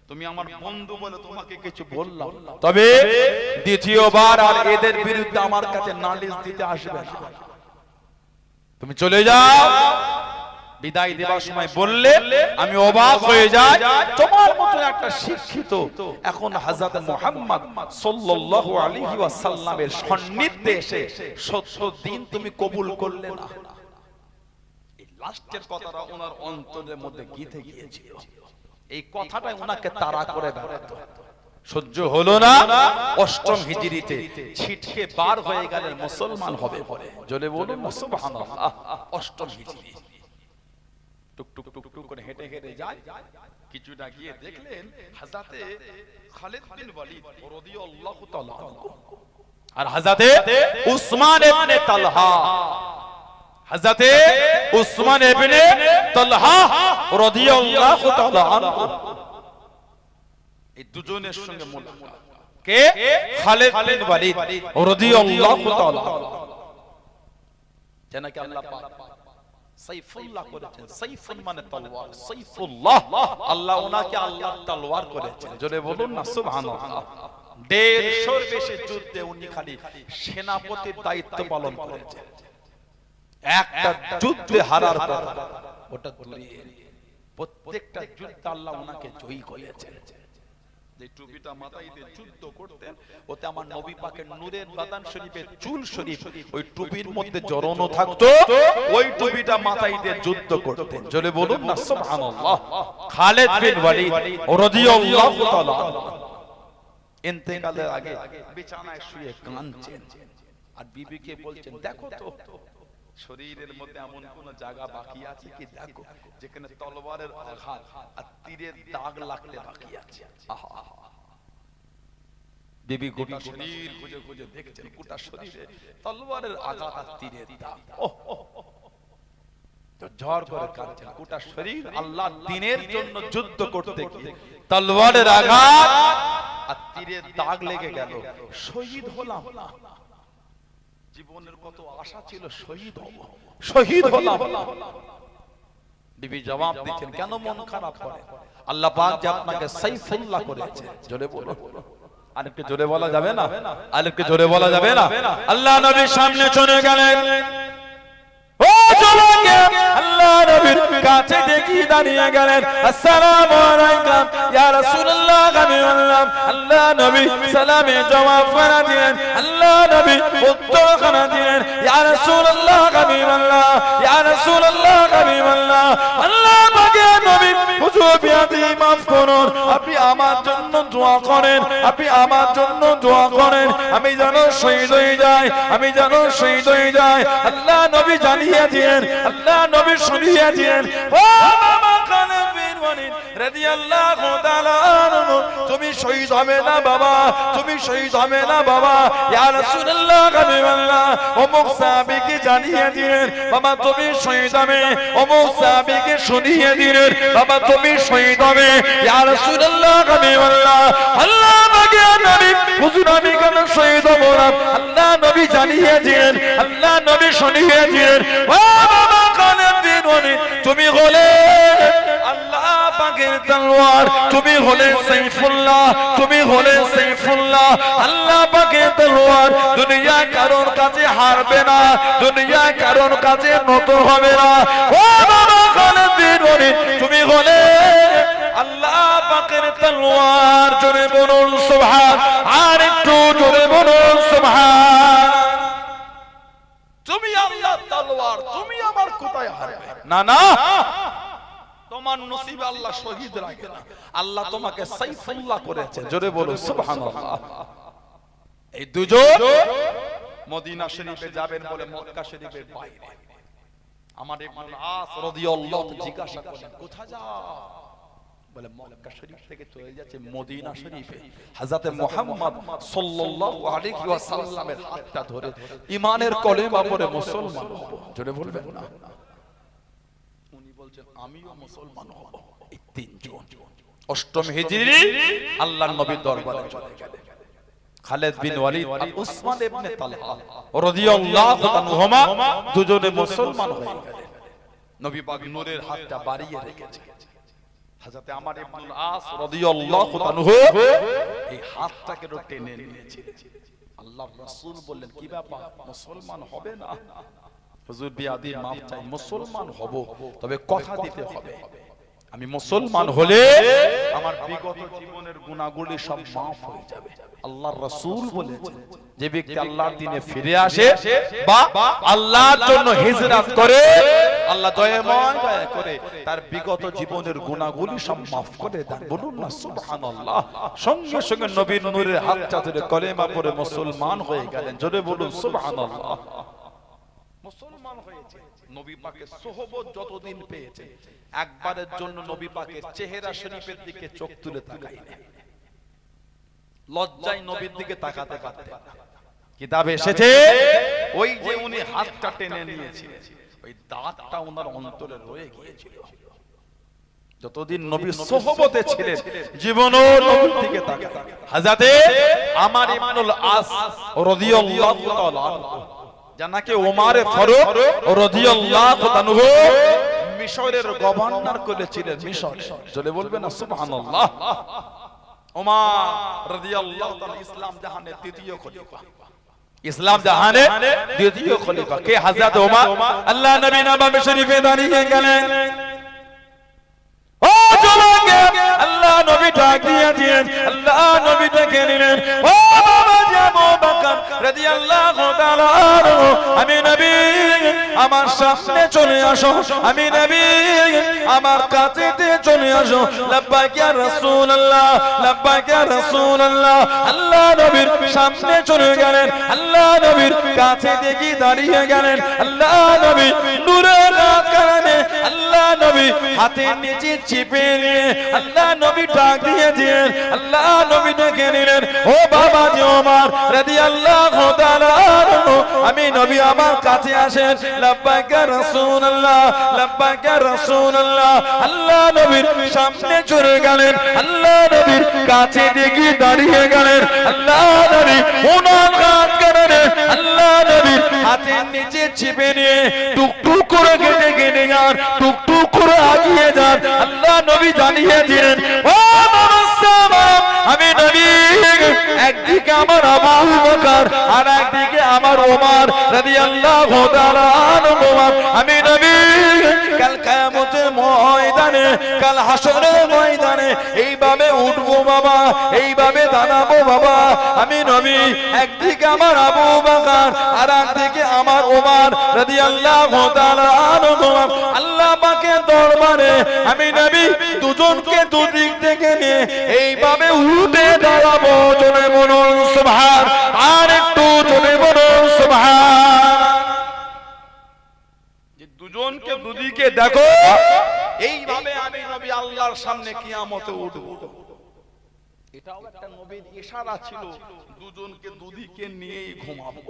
তুমি আমার বন্ধু বলে তোমাকে কিছু বললাম, তবে দ্বিতীয়বার আর এদের বিরুদ্ধে আমার কাছে নালিশ দিতে আসবে না, তুমি চলে যাও। বিদায় দেওয়ার সময় বললে আমি অবাক হয়ে যাই, তোমার মতো একটা শিক্ষিত এখন হযরত মুহাম্মদ সাল্লাল্লাহু আলাইহি ওয়াসাল্লামের সান্নিধ্যে এসে সত্য দিন তুমি কবুল করলে না। এই লাস্টের কথাটা ওনার অন্তরের মধ্যে গেঁথে গিয়েছিল, এই কথাটাই ওনাকে তাড়া করে বেড়াতো। সহ্য হলো না, অষ্টম হিজরিতে ছিটকে বার হয়ে গেলেন মুসলমান হবে বলে। জোরে বলুন না সুবহানাল্লাহ। অষ্টম হিজরি টুক টুক টুক টুক করে হেঁটে হেঁটে যায়, কিছুটা গিয়ে দেখলেন হযরতে খালিদ বিন ওয়ালিদ রাদিয়াল্লাহু তাআলা আর হযরতে উসমান ইবনে তালহা, হযরতে উসমান ইবনে তালহা রাদিয়াল্লাহু তাআলা এই দুজনের সঙ্গে মুলাকাত। কে? খালিদ বিন ওয়ালিদ রাদিয়াল্লাহু তাআলা। জানাকে আল্লাহ পাক সাইফুল্লাহ করেছেন, সাইফুন মানে তলোয়ার, সাইফুল্লাহ আল্লাহ ওনাকে আল্লাহর তলোয়ার করেছেন। জোরে বলুন না সুবহানাল্লাহ। 150 বেশি যুদ্ধে উনি খালি সেনাপতির দায়িত্ব পালন করেছেন। একটা যুদ্ধে হারার পর ওটা দূরে, প্রত্যেকটা যুদ্ধে আল্লাহ ওনাকে জয়ী করেছেন। যে টুপিটা মাথায় দিয়ে যুদ্ধ করতেন, ওতে আমার নবী পাকের নূরের বাদান শরীফের চুল শরীফ ওই টুপির মধ্যে জড়ানো থাকতো, ওই টুপিটা মাথায় দিয়ে যুদ্ধ করতেন। জোরে বলুন না সুবহানাল্লাহ। খালিদ বিন ওয়ালিদ রাদিয়াল্লাহু তাআলা ইন্তেকালের আগে বিছানায় শুয়ে কাঁদছেন আর বিবিকে বলছেন, দেখো তো শরীরের মধ্যে এমন কোন জায়গা বাকি আছে কি, দেখো যেখানে তলোয়ারের আঘাত আর তীরের দাগ লাগতে বাকি আছে। বিবি গোটা শরীর খুঁজে খুঁজে দেখছেন, গোটা শরীরে তলোয়ারের আঘাত আর তীরের দাগ। তো ঝড় করে কাঁদছেন, গোটা শরীর আল্লাহর দ্বীনের জন্য যুদ্ধ করতে গিয়ে তলোয়ারের আঘাত আর তীরের দাগ লেগে গেল, শহীদ হলাম না। জীবনের কত আশা ছিল, শহীদ হব, শহীদ হলাম। বিবি জবাব দিচ্ছেন, কেন মন খারাপ করে? আল্লাহ পাক যে আপনাকে সাইফুল্লাহ করেছে। জোরে বলো, আরেকটু জোরে বলা যাবে না? আরেকটু জোরে বলা যাবে না? আল্লাহ নবীর সামনে চলে গেলেন, ও জওয়ানকে আল্লাহ নবীর কাছে দেখি দাঁড়িয়ে গেলেন, আসসালামু আলাইকুম ইয়া রাসূলুল্লাহ। আমি বললাম, আল্লাহ নবী সালামে জবাব করে দিলেন, আল্লাহ নবী উত্তর করে দিলেন, ইয়া রাসূলুল্লাহ। আমি বললাম, ইয়া রাসূলুল্লাহ। আমি বললাম, আল্লাহ পাকের নবী হুজুর বিয়াদি মাফ করুন, আপনি আমার জন্য দোয়া করেন, আপনি আমার জন্য দোয়া করেন, আমি যেন শহীদ হয়ে যাই, আমি যেন শহীদ হয়ে যাই। আল্লাহ নবী জানিয়ে দিলেন, আল্লাহ নবী শুনিয়ে দিলেন, ও বাবা খালিদ বিন ওয়ালিদ রাদিয়াল্লাহু তাআলা আনহু, তুমি শহীদ হবে না বাবা, তুমি শহীদ হবে না বাবা। ইয়া রাসূলুল্লাহ। আমি বললাম, অমুক সাহাবীকে জানিয়ে দিলেন, বাবা তুমি শহীদ হবে। অমুক সাহাবীকে শুনিয়ে দিলেন, বাবা তুমি শহীদ হবে। ইয়া রাসূলুল্লাহ। আমি বললাম, আল্লাহ পাকের নবী হুজুর আমি কেন শহীদ হব না? আল্লাহ নবী জানিয়ে দিলেন, আল্লাহ নবী শুনিয়ে দিলেন, ও বাবা খালিদ বিন ওয়ালিদ, তুমি হলে আল্লাহ পাকের তলোয়ার, তুমি হলে সাইফুল্লাহ, তুমি হলে সাইফুল্লাহ। আল্লাহ পাকের তলোয়ার দুনিয়া কারোর কাছে হারবে না, দুনিয়া কারোর কাছে নত হবে না। ও বাবা খালিদ বিন ওয়ালিদ, তুমি হলে আল্লাহ পাকের তলোয়ার, জোরে বলুন সুবহান, আর একটু জোরে বলুন সুবহান। তুমি আল্লাহর তলোয়ার, তুমি আমার কোথায় হারবে না না, তোমার নসিবে আল্লাহ শহীদ রাখে না, আল্লাহ তোমাকে সাইফুল্লাহ করেছে, জোরে বলুন সুবহানাল্লাহ। এই দুজন মদিনা শরীফে যাবেন বলে মক্কা শরীফের বাইরে আমার ইবনুল আস রাদিয়াল্লাহু জিজ্ঞাসা করলেন কোথায় যাও, বলে মক্কা শরীফ থেকে চলে যাচ্ছে মদিনা শরীফে হযরত মুহাম্মদ সাল্লাল্লাহু আলাইহি ওয়াসাল্লামের হাতটা ধরে ঈমানের কলেমা পড়ে মুসলমান হব। জোরে বলবেন না। উনি বলছেন আমিও মুসলমান হব। এই তিনজন অষ্টম হিজরি আল্লাহর নবীর দরবারে চলে গেলেন। খালিদ বিন ওয়ালিদ আর উসমান ইবনে তালহা রাদিয়াল্লাহু আনহুমা দুজনে মুসলমান হয়ে গেলেন। নবী পাক নূরের হাতটা বাড়িয়ে রেখেছে। হযরত আমার ইবনুল আস রাদিয়াল্লাহু আনহু এই হাতটাকে টেনে নিয়েছিলেন। আল্লাহর রাসূল বললেন কি ব্যাপার, মুসলমান হবে না? হুজুর বিয়াদি মাফ চাই, মুসলমান হব, তবে কথা দিতে হবে আমি মুসলমান হলে আমার বিগত জীবনের গুনাহগুলি সব maaf হয়ে যাবে। আল্লাহর রাসূল বলেছেন যে ব্যক্তি আল্লাহর দ্বীনে ফিরে আসে বা আল্লাহর জন্য হিজরত করে, আল্লাহ দয়াময় দয়া করে তার বিগত জীবনের গুনাহগুলি সব maaf করে দেন। বলুন না সুবহানাল্লাহ। সঙ্গে সঙ্গে নবীর নূরের হাতটা ধরে কলেমা পড়ে মুসলমান হয়ে গেলেন। জোরে বলুন সুবহানাল্লাহ। মুসলমান হয়েছে, নবী পাকের সোহবত যতদিন পেয়েছে একবারের জন্য নবী পাকের চেহারা শরীফের দিকে চোখ তুলে তাকায়নি। লজ্জায় নবীর দিকে তাকাতে পারতেন না। কিতাবে এসেছে ওই যে উনি হাতটা টেনে নিয়েছিলেন, ওই দাঁতটা ওনার অন্তরে রয়ে গিয়েছিল। যতদিন নবীর সোহবতে ছিলেন জীবনও নবীর দিকে তাকাতেন। হযরতে আমার ইবনুল আস রাদিয়াল্লাহু তাআলা জানাকে ওমর ফারুক রাদিয়াল্লাহু আনহু মিশরের গভর্নর করেছিলেন। মিশর, চলে বলবেন না সুবহানাল্লাহ। ওমর রাদিয়াল্লাহু তাআলা ইসলাম জাহানের দ্বিতীয় খলিফা। ইসলাম জাহানের দ্বিতীয় খলিফা কে? হযরত ওমর। আল্লাহ নবী নববী শরীফে দাঁড়িয়ে গেলেন। ও জওয়ানকে আল্লাহ নবী ডাক দিয়েছেন, আল্লাহ নবী ডেকে নিলেন। ও বাবা আবু বকর রাদিয়াল্লাহু তাআলা, আমি নবী আমার সামনে চলে আসো, আমি নবী আমার কাছেতে চলে আসো। লাব্বাইক ইয়া রাসূলুল্লাহ, লাব্বাইক ইয়া রাসূলুল্লাহ। আল্লাহ নবীর সামনে চলে গেলেন, আল্লাহ নবীর কাছে দেখি দাঁড়িয়ে গেলেন। আল্লাহ নবী নূরের হাত কারণে আল্লাহ নবী হাতের নিচে চেপে নিয়ে আল্লাহ নবী ডাক দিয়েছেন, আল্লাহ নবী ডেকে নিলেন। ও বাবা জি ওমর রাদিয়াল্লাহু তাআলা, আমি নবী আমার কাছে আসেন। লাব্বাইক ইয়া রাসূলুল্লাহ, লাব্বাইক ইয়া রাসূলুল্লাহ। আল্লাহ নবীর সামনে চলে গেলেন, আল্লাহ নবীর কাছে দেখি দাঁড়িয়ে গেলেন। আল্লাহ নবী ওনার হাত কারণে আল্লাহ নবীর হাতের নিচে চেপে নিয়ে টুকটুক করে কেটে কেটে যান, টুকটুক করে আগিয়ে যান। আল্লাহ নবী জানিয়ে দিলেন, ও আমি নবী একদিকে আমার আবু বকর আর একদিকে আমার ওমর রাদিয়াল্লাহু তাআলা আনহু। আমি নবী কাল কিয়ামতের ময়দানে, কাল হাসরের ময়দানে এইভাবে উঠবো বাবা, এইভাবে দাঁড়াবো বাবা। আমি নবী একদিকে আমার আবু বকর আর একদিকে আমার ওমর রাদিয়াল্লাহু তাআলা আনহু। আল্লাহ পাকের দরবারে আমি নবী দুজনকে দুদিক থেকে নিয়ে এইভাবে উঠে দাঁড়াবো। জোরে বলুন সুবহান, আর একটু জোরে বলুন সুবহান। যে দুজনকে দুদিকে দেখো, এইভাবে আমি নবী আল্লাহর সামনে কিয়ামতে উঠবো। এটাও একটা নবীর ইশারা ছিল, দুজনকে দুদিকে নিয়েই ঘুমাবো।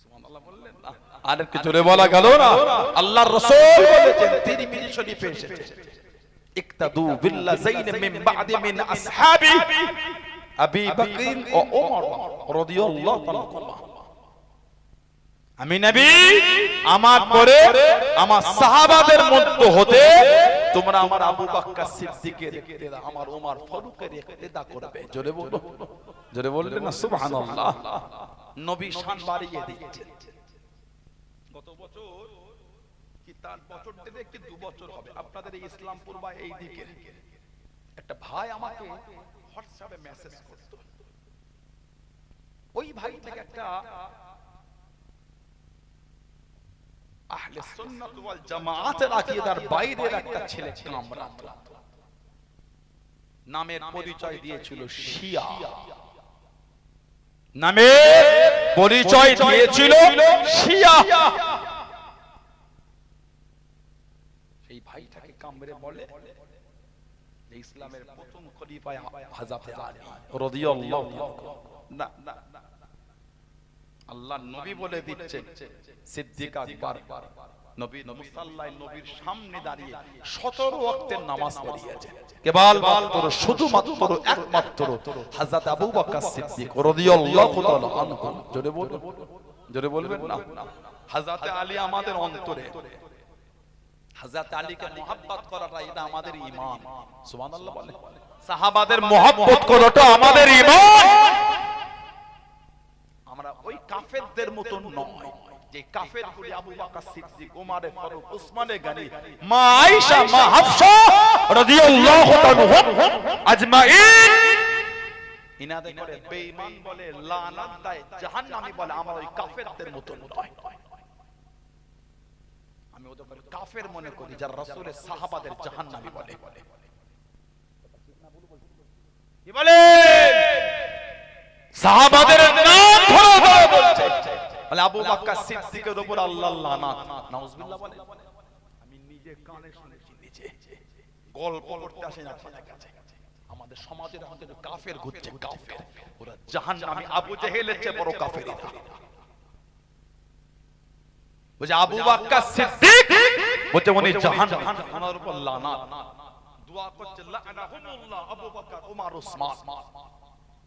সুবহানাল্লাহ বললেন না? আর একটু জোরে বলা গেল না? আল্লাহর রাসূল বলেছেন, তিরমিজি শরীফে এসেছে, ইক্তাদু বিল্লাযাইন মিন বা'দি মিন আসহাবি আবি বকর ও ওমর রাদিয়াল্লাহু তাআলা। আমি নবী আমার পরে আমার সাহাবাদের মধ্য হতে তোমরা আমার আবু বকর সিদ্দিকের ইক্তেদা, আমার ওমর ফারুকের ইক্তেদা করবে। জোরে বলো, জোরে বললেন না সুবহানাল্লাহ। নবী শান বাড়িয়ে দিয়েছে। গত বছর কি তার বছর থেকে কি 2 বছর হবে আপনাদের এই ইসলামপুর বা এই দিকে একটা ভাই আমাকে হোয়াটসঅ্যাপে মেসেজ করত, ওই ভাই থেকে একটা আহলে সুন্নাত ওয়াল জামাআতের আকীদার বাইরের একটা ছেলে কামরাত নামের পরিচয় দিয়েছিল শিয়া, নামে পরিচয় দিয়েছিল শিয়া। সেই ভাইটাকে কামড়ে বলে যে ইসলামের প্রথম খলিফা হযরত আলী রাদিয়াল্লাহু না না আল্লাহর নবী বলে দিচ্ছেন সিদ্দিক আকবর নবী মুসাল্লায় নবীর সামনে দাঁড়িয়ে 17 ওয়াক্তের নামাজ পড়িয়েছেন কেবল মাত্র শুধুমাত্র একমাত্র হযরত আবু বকর সিদ্দিক রাদিয়াল্লাহু তাআলা আনহু। জোরে বলবেন না। হযরত আলী আমাদের অন্তরে, হযরত আলীকে মহব্বত করাটা এটা আমাদের ঈমান। সুবহানাল্লাহ বলে। সাহাবাদের মহব্বত করাটা আমাদের ঈমান। আমরা ওই কাফেরদের মতন নয় যে কাফেরগুলি আবু বকর সিদ্দিক, ওমর ফারুক, উসমান গনি, মা আয়েশা, মা হাফসা রাদিয়াল্লাহু তাআলা আজমাইন ইনাদের করে বেঈমান বলে, লানাত দেয়, জাহান্নামী বলে। আমরা ওই কাফেরদের মতন নয়। আমি ওদের কাফের মনে করি যারা রাসূলের সাহাবাদের জাহান্নামী বলে। কি বলে? সাহাবাদের নাম ধরে ধরে বলছে, বলে আবু বকর সিদ্দিকের উপর আল্লাহর লানাত। নাউজুবিল্লাহ বলে। আমি নিজে কানে শুনেছি, নিজে গল্প করতে আসেন আপনাদের কাছে। আমাদের সমাজের মধ্যে কাফের ঘুরছে, কাফের, ওরা জাহান্নামী। আবু জেহেলের চেয়ে বড় কাফের এরা। বুঝে আবু বকর সিদ্দিক বলতে উনি জাহান্নামী, ওনার উপর লানাত। দোয়া করছে লানাহুমুল্লাহ আবু বকর, ওমর, উসমান।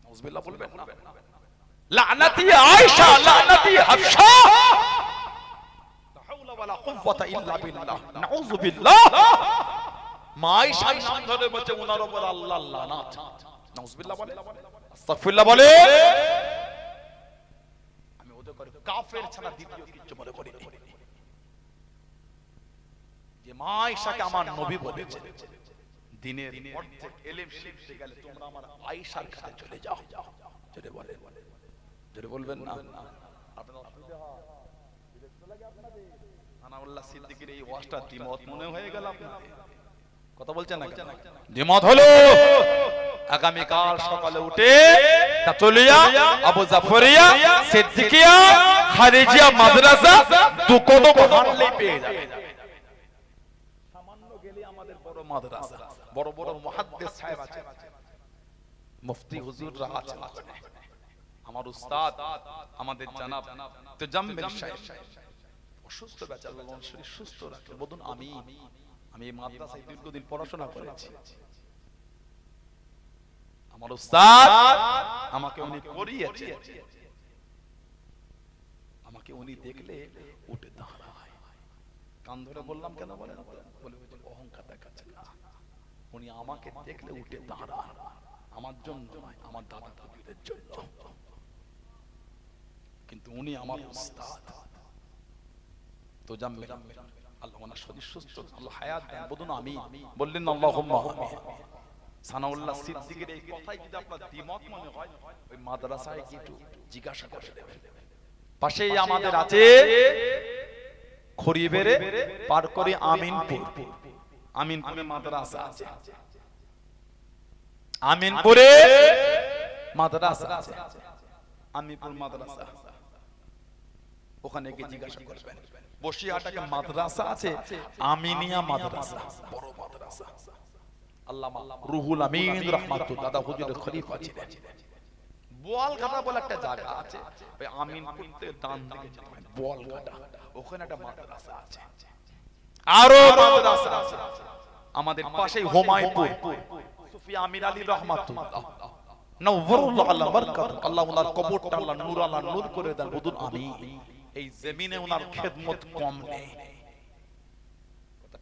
নাউজুবিল্লাহ বলবেন না। লানাতি আয়েশা, লানাতি হাফসা, লা হাওলা ওয়ালা কুওয়াতা ইল্লা বিল্লাহ। নাউজুবিল্লাহ। মা আয়েশার নাম ধরে বলছে ওনার উপর আল্লাহর লানাত। নাউজুবিল্লাহ বলে, আস্তাগফিরুল্লাহ বলে। আমি ওদের করে কাফের ছাড়া দ্বিতীয় কিছু মনে করি না। যে মা আয়েশাকে আমার নবী বলেছেন, দিনের অর্ধেক ইলম শিখতে গেলে তোমরা আমার আয়েশার কাছে চলে যাও। জোরে বলে, জোরে বলবেন না। আপনারা অসুবিধা হয়, বিরক্ত লাগে আপনাদের? আনাউল্লাহ সিদ্দিকের এই ওয়াজটা দ্বিমত মনে হয়ে গেল আপনাদের? কথা বলছেন না কেন? দ্বিমত হলো। আগামী কাল সকালে উঠে তাতুলিয়া, আবু জাফরিয়া, সিদ্দিকিয়া, খারিজিয়া মাদ্রাসা দুকোনো হাঁটলেই পেয়ে যাবে। সামান্য গেলে আমাদের বড় মাদ্রাসা, বড় বড় মুহাদ্দিস সাহেব আছে, মুফতি হুজুররা আছে। আমার উস্তাদ আমাদের জনাব তাজাম্মিল সাহেব অসুস্থ, বেচারা আল্লাহ শরীর সুস্থ রাখে। বলুন আমি এই মাদ্রাসায় দীর্ঘদিন পড়াশোনা করেছি। আমার উস্তাদ আমাকে উনি পড়িয়েছে, আমাকে উনি দেখলে উঠে দাঁড়ায়। কান ধরে বললাম কেন বলেন? বলে অহংকার দেখাচ্ছে না। উনি আমাকে দেখলে উঠে দাঁড়ান, আমার জন্য নয়, আমার দাদা দাদিদের জন্য। কিন্তু উনি আমার উস্তাদ। তো জানবে আল্লাহ ওনার শরীর সুস্থ, আল্লাহ হায়াত দেন। বলুন আমি। বললেন আল্লাহুম্মা আমিন। সানাউল্লাহ সিদ্দিকের এই কথাই যদি আপনার দ্বিমত মনে হয়, ওই মাদ্রাসায় কি একটু জিজ্ঞাসা করে দেবেন। পাশেই আমাদের আছে খড়িবেড়ে পার করে আমিনপুর, আমিনপুরে মাদ্রাসা আছে। আমিনপুরে মাদ্রাসা আছে, আমিনপুর মাদ্রাসা। ওখানে গিয়ে জিজ্ঞাসা করবেন। বসিরহাটে মাদ্রাসা আছে, আমিনিয়া মাদ্রাসা, বড় মাদ্রাসা। আল্লামা রুহুল আমিন রাহমাতুল্লাহ দাদা হুজুরের খলিফা ছিলেন। বোয়ালঘাটা বলে একটা জায়গা আছে, ওই আমিনপুর থেকে ডান দিকে যেতে হয়, বোয়ালঘাটা, ওখানে একটা মাদ্রাসা আছে। আরো মাদ্রাসা আছে আমাদের পাশেই হুমায়ুনপুর, সুফি আমির আলী রাহমাতুল্লাহ নওয়ারুল্লাহ আল্লাহ বারাকাত, আল্লাহ ওনার কবরটা আল্লাহ নূর আল্লাহ নূর করে দেন। বলুন আমিন। এই জমিনে ওনার খেদমত কম নেই।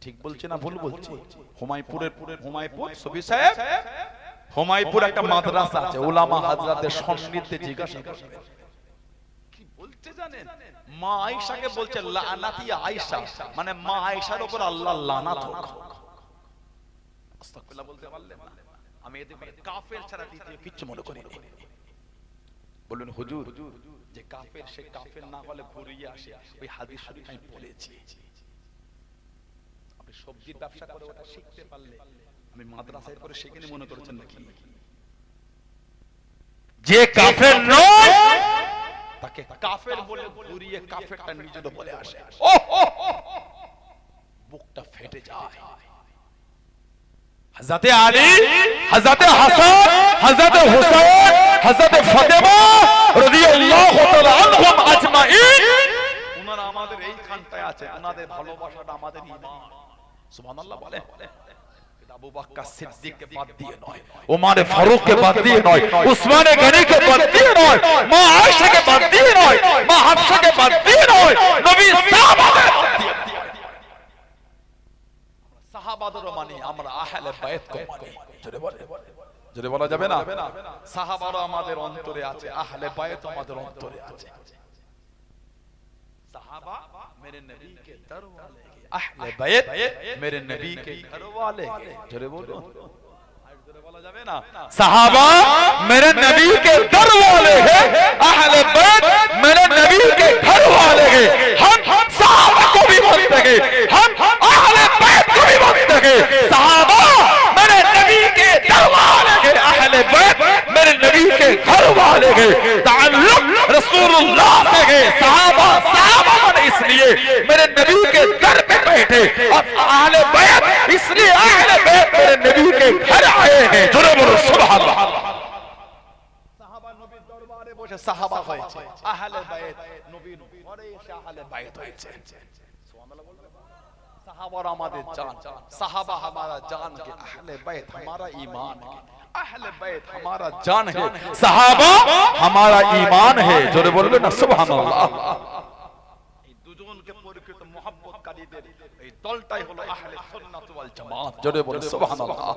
ঠিক বলছে না ভুল বলছে? হুমায়ুনপুর সুফি সাহেব, হুমায়ুনপুর একটা মাদ্রাসা আছে, উলামা হাজরাতের সান্নিধ্যে জিজ্ঞাসা করবেন। কি বলতে জানেন? মা আয়েশাকে বলছে লানাতি আয়েশা, মানে মা আয়েশার উপর আল্লাহর লানাত হোক। আস্তাগফিরুল্লাহ বলতে পারলেন না? আমি এতে করে কাফের ছাড়া দ্বিতীয় কিচ্ছু মনে করি না। বলুন হুজুর, যে কাফের সে কাফের না হলে ঘুরিয়ে আসে, ওই হাদিস শরীফ আমি বলেছি। আপনি সবজির ব্যবসা করে ওটা শিখতে পারলে আমি মাদ্রাসায় করে সেখানে মনে করেছেন নাকি? যে কাফের নয় তাকে কাফের বলে ঘুরিয়ে কাফেরটা নিজের বলে আসে, বুকটা ফেটে যায়। হযরত আলী, হযরত হাসান, হযরত হুসাইন, হযরত ফাতেমা রাদিয়াল্লাহু তাআলা আনহুম আজমাইন, ওনারা আমাদের এইখানটায় আছে, ওনাদের ভালোবাসাটা আমাদের ঈমান। সুবহানাল্লাহ বলে। আবু বকর সিদ্দিককে বাদ দিয়ে নয়, উমর ফারুক কে বাদ দিয়ে নয়, উসমান গনি কে বাদ দিয়ে নয়, মা আয়েশা কে বাদ দিয়ে নয়, মা হাফসা কে বাদ দিয়ে নয়, নবী সাহাবাদের বাদ দিয়ে। সাহাবাদের মানি, আমরা আহলে বাইত কে মানি। জোরে বলা যাবে না? সাহাবারা আমাদের অন্তরে আছে, আহলে বাইত আমাদের অন্তরে আছে। সাহাবা মেরে নবী কে দর वाले, আহলে বাইত মেরে নবী কে ঘর वाले। জোরে বলো, জোরে বলা যাবে না? साहबा मेरे नबी के दर वाले हैं, अहले बैत मेरे नबी के घर वाले हैं। हम साहबा को भी मानते हैं, हम अहले बैत को भी मानते हैं। साहबा मेरे नबी के दर वाले हैं, अहले बैत मेरे नबी के घर वाले हैं। ताल्लुक रसूलुल्लाह से है। साहबा साहबा माने इसलिए मेरे नबी के दर पे बैठे, और अहले बैत इसलिए अहले बैत मेरे नबी के घर आए हैं। जोरे बोलो सुभान अल्लाह। সাহাবা নবীর দরবারে বসে সাহাবা হয়েছে, আহলে বাইত নবীর ঘরে এসে আহলে বাইত হয়েছে। সুবহানাল্লাহ বলবেন? সাহাবারা আমাদের জান, সাহাবা हमारा जान है, अहले बैत हमारा ईमान है, अहले बैत हमारा जान है, साहबा हमारा ईमान है। जोरे बोलबे ना सुभान अल्लाह। এই দুজনকে পরিকৃত মুহাব্বতকারীদের এই দলটাই হলো আহলে সুন্নাত ওয়াল জামাত। जोरे बोलो सुभान अल्लाह।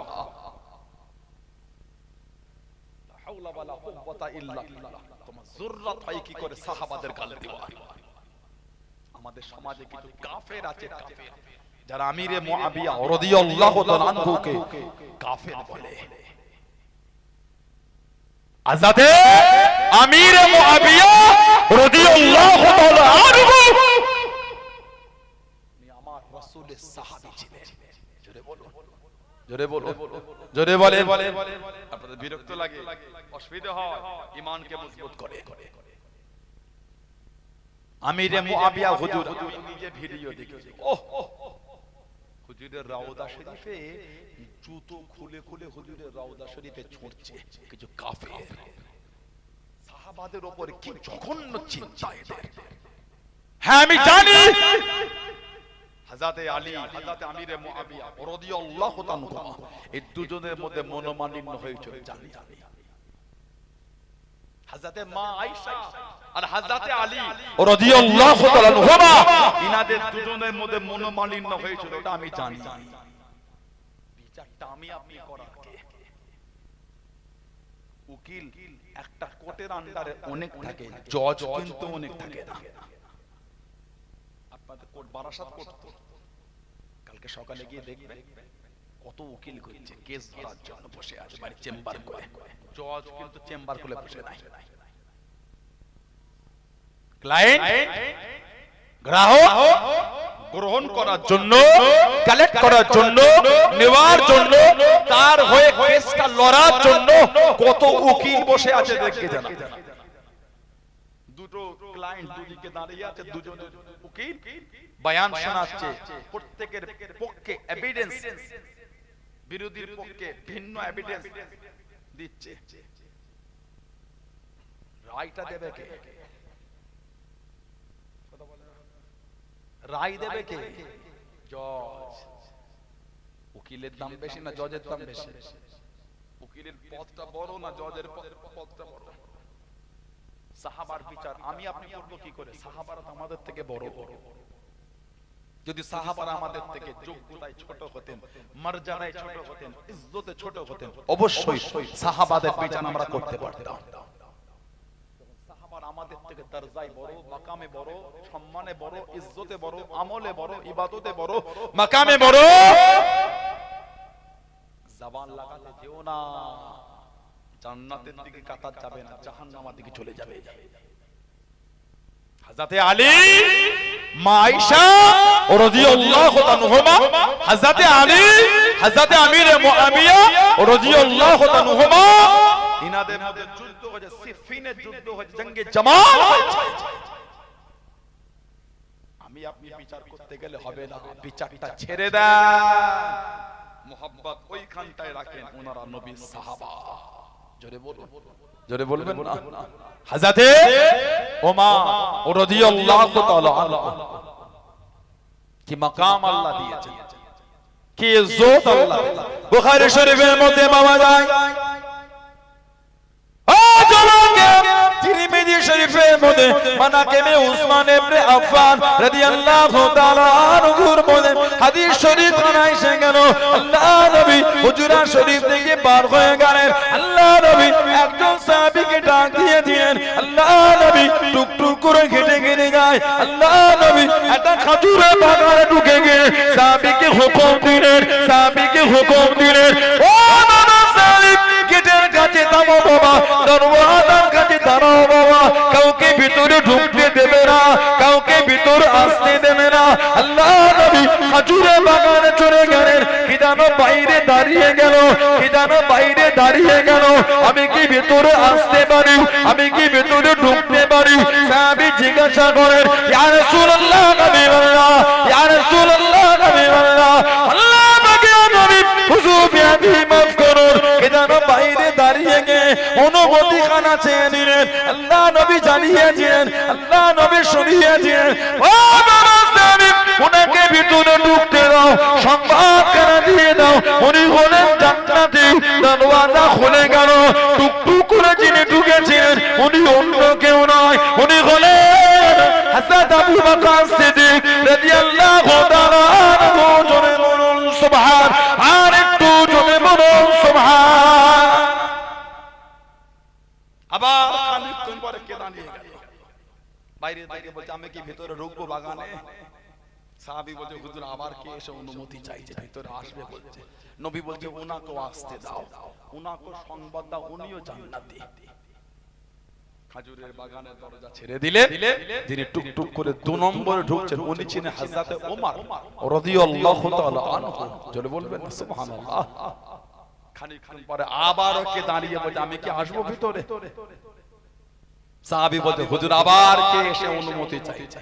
হাওলা ওয়ালা কুওয়াতা ইল্লা বিল্লাহ। তোমার জুররাত হয় কি করে সাহাবাদের গালে দেওয়া? আমাদের সমাজে কিছু কাফের আছে, কাফের যারা আমিরে মুআবিয়া রাদিয়াল্লাহু তাআলা আনহুকে কাফের বলে। हज़रत अमीर मुआविया রাদিয়াল্লাহু তাআলা আনহু উনি আমার রাসূলের সাহাবী ছিলেন। জোরে বলো, जोरे बोलो, जोरे बोले। আপনাদের বিরক্ত লাগে, অসুবিধা হয়, ঈমানকে মজবুত করে। আমিরে মুআবিয়া হুজুর, আমি নিজে ভিডিও দেখেছি। ওহ, হুজুরের রওজা শরীফে জুতো খুলে খুলে হুজুরের রওজা শরীফে ছুঁড়ছে কিছু কাফের। সাহাবাদের উপর কি জঘন্য চিন্তা এদের। হ্যাঁ আমি জানি। হযরত আলী, হযরত আমিরে মুআবিয়া রাদিয়াল্লাহু তাআলা এই দুজনের মধ্যে মনোমালিন্য হয়েছিল, জানি। হযরত মা আয়েশা আর হযরত আলী রাদিয়াল্লাহু তাআলা আনহুমা, ইনাদের দুজনের মধ্যে মনোমালিন্য হয়েছিল, এটা আমি জানি। বিচারটা আমি আপনি করার কে? উকিল একটা কোর্টের আন্ডারে অনেক থাকে, জজ কিন্তু অনেক থাকে না। আপনাদের কোর্ট বারাসাত কোর্ট, কালকে সকালে গিয়ে দেখবেন কত উকিল করছে, কেস ধরার জন্য বসে আছে বাড়ি চেম্বার করে। জজ কিন্তু চেম্বার খুলে বসে নাই। ক্লায়েন্ট গ্রাহক গ্রহণ করার জন্য, কালেক্ট করার জন্য, নেওয়ার জন্য, তার হয়ে কেসটা লড়ার জন্য কত উকিল বসে আছে দেখে জানা। দুটো ক্লায়েন্ট দুদিকে দাঁড়িয়ে আছে, দুজনের উকিল বয়ান শোনাচ্ছে, প্রত্যেকের পক্ষে এভিডেন্স, বিরোধীর পক্ষে ভিন্ন এভিডেন্স দিচ্ছে। রায়টা দেবে কে? রায় দেবে কে? জজ। উকিলের দাম বেশি না জজের দাম বেশি? উকিলের পদটা বড় না জজের পদটা বড়? সাহাবার বিচার আমি আপনি করব কি করে? সাহাবারা তো আমাদের থেকে বড়। যদি সাহাবারা আমাদের থেকে যোগ্যতায় ছোট হতেন, মর্যাদায় ছোট হতেন, ইজ্জতে ছোট হতেন, অবশ্যই সাহাবাদের বিচার আমরা করতে পারতাম। সাহাবারা আমাদের থেকে দরজায় বড়, মাকামে বড়, সম্মানে বড়, ইজ্জতে বড়, আমলে বড়, ইবাদতে বড়, মাকামে বড়, জবান লাগা লাগাতে যেও না, জান্নাতের দিকে কাতার যাবে না, জাহান্নামের দিকে চলে যাবে। হযরতে আলী, মা আয়েশা রাদিয়াল্লাহু আনহুমা, হযরতে আলী, হযরতে আমির মুআবিয়া রাদিয়াল্লাহু আনহুমা, ইনাদের মধ্যে যুদ্ধ হয়েছে, সিফিনের যুদ্ধ হয়েছে, জঙ্গে জামাল হয়েছে। আমি আপনি বিচার করতে গেলে হবে না, বিচারটা ছেড়ে দেন, মোহাব্বত ওইখানটায় রাখেন, ওনারা নবীর সাহাবা। জোরে বলুন, জোরে বলবেন না। হযরতে ওমর রাদিয়াল্লাহু তাআলা আনহু, কি মাকাম আল্লাহ দিয়েছেন, কি ইজ্জত আল্লাহ। বুখারী শরীফের মধ্যে পাওয়া যায়, তিরমিজি শরীফের মধ্যে মানাকিবে উসমান ইবনে আফফান রাদিয়াল্লাহু তাআলা আনহুর মধ্যে হাদিস শরীফ আনাইছে গেল। আল্লাহ নবী হুজরা শরীফ থেকে বার হয়ে গেলেন। আল্লাহ নবী একজন সাহাবীকে ডাক দিয়ে দিলেন। আল্লাহ নবী টুকটুক করে হেঁটে গেলে যায়। আল্লাহ নবী একটা খেজুরের বাগানে ঢুকে গিয়ে সাহাবীকে হুকুম দিলেন, সাহাবীকে হুকুম দিলেন, ও বাবা সাহেব, গেটের কাছে থামো বাবা, দরওয়াজার কাছে দাঁড়াও বাবা, কাউকে ভিতরে ঢুকতে দেবে না, কাউকে ভিতরে আসতে দেবে না। আল্লাহ নবী খেজুরের বাগানে চলে গেলেন। কি জানো বাইরে দাঁড়িয়ে গেল, কি জানো বাইরে দাঁড়িয়ে গেল, আমি কি ভিতরে আসতে পারি, আমি কি ভিতরে ঢুকতে পারি? সাহাবী জিজ্ঞাসা করেন, ইয়া রাসূলুল্লাহ, নবী বললেন, ইয়া রাসূলুল্লাহ, নবী বললেন, আল্লাহ পাক নবী হুজুর বিয়াদি মাফ করুন। কি জানো বাইরে দাঁড়িয়ে গিয়ে অনুমতি খানা চেয়ে নিলেন। আল্লাহ নবী জানিয়েছিলেন, আল্লাহ নবী শুনিয়েছিলেন, ও বাবা সাহেব, উনাকে ভিতরে ঢুকতে দাও, সংবাদ খানা দিয়ে দাও, উনি হলেন জান্নাতি। দরওয়াজা খুলে গেল। টুকটুক করে যিনি ঢুকেছিলেন উনি অন্য কেউ নয়, উনি হলেন হযরত আবু বকর সিদ্দিক রাদিয়াল্লাহু তাআলা আনহু। জোরে বলুন সুবহান, আর একটু জোরে বলুন সুবহান। আবার খানিকক্ষণ পরে কে দাঁড়িয়ে গেল, বাইরে থেকে বলছে, আমি কি ভিতরে ঢুকবো বাগানে? সাহাবী বলছে, হুজুর আবার কে এসে অনুমতি চাইছে, ভিতরে আসবে বলছে। নবী বলছে, উনাকেও আসতে দাও, উনাকে সংবাদ দাও, উনিও জান্নাতি। খেজুরের বাগানের দরজা ছেড়ে দিলেন। যিনি টুকটুক করে 2 নম্বরে ঢুকছেন উনি ছিলেন হযরতে ওমর রাদিয়াল্লাহু তাআলা আনহু। জোরে বলবেন না সুবহানাল্লাহ। খানিকক্ষণ পরে আবার কে দাঁড়িয়ে বলছে, আমি কি আসবো ভিতরে? সাহাবী বলছে, হুজুর আবার কে এসে অনুমতি চাইছে?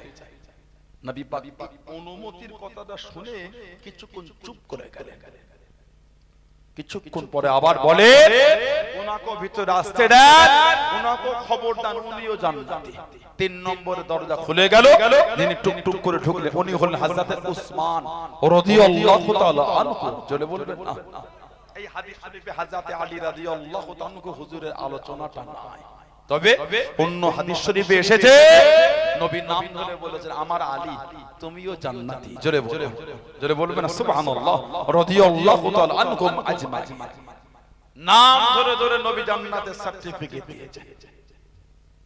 নবী পাক অনুমতির কথাটা শুনে কিছুক্ষণ চুপ করে গেলেন। কিছুক্ষণ পরে আবার বলে, উনাকে ভিতরে আসতে দেন, উনাকে খবর দেন, উনিও জান্নাতি। 3 নম্বরে দরজা খুলে গেল। যিনি টুকটুক করে ঢুকলেন উনি হলেন হযরত উসমান রাদিয়াল্লাহু তাআলা আনহু। জোরে বলবেন না। এই হাদিস শরীফে হযরত আলী রাদিয়াল্লাহু তাআলা আনহু হুজুরের আলোচনাটা নাই, তবে অন্য হাদিস শরীফে এসেছে নবীর নাম ধরে বলেছেন, আমার আলী তুমিও জান্নাতি। জোরে বলুন, জোরে বলবেন সুবহানাল্লাহ। রাদিয়াল্লাহু তাআলা আনহুম আজমাইন। নাম ধরে ধরে নবী জান্নাতের সার্টিফিকেট দিয়েছেন।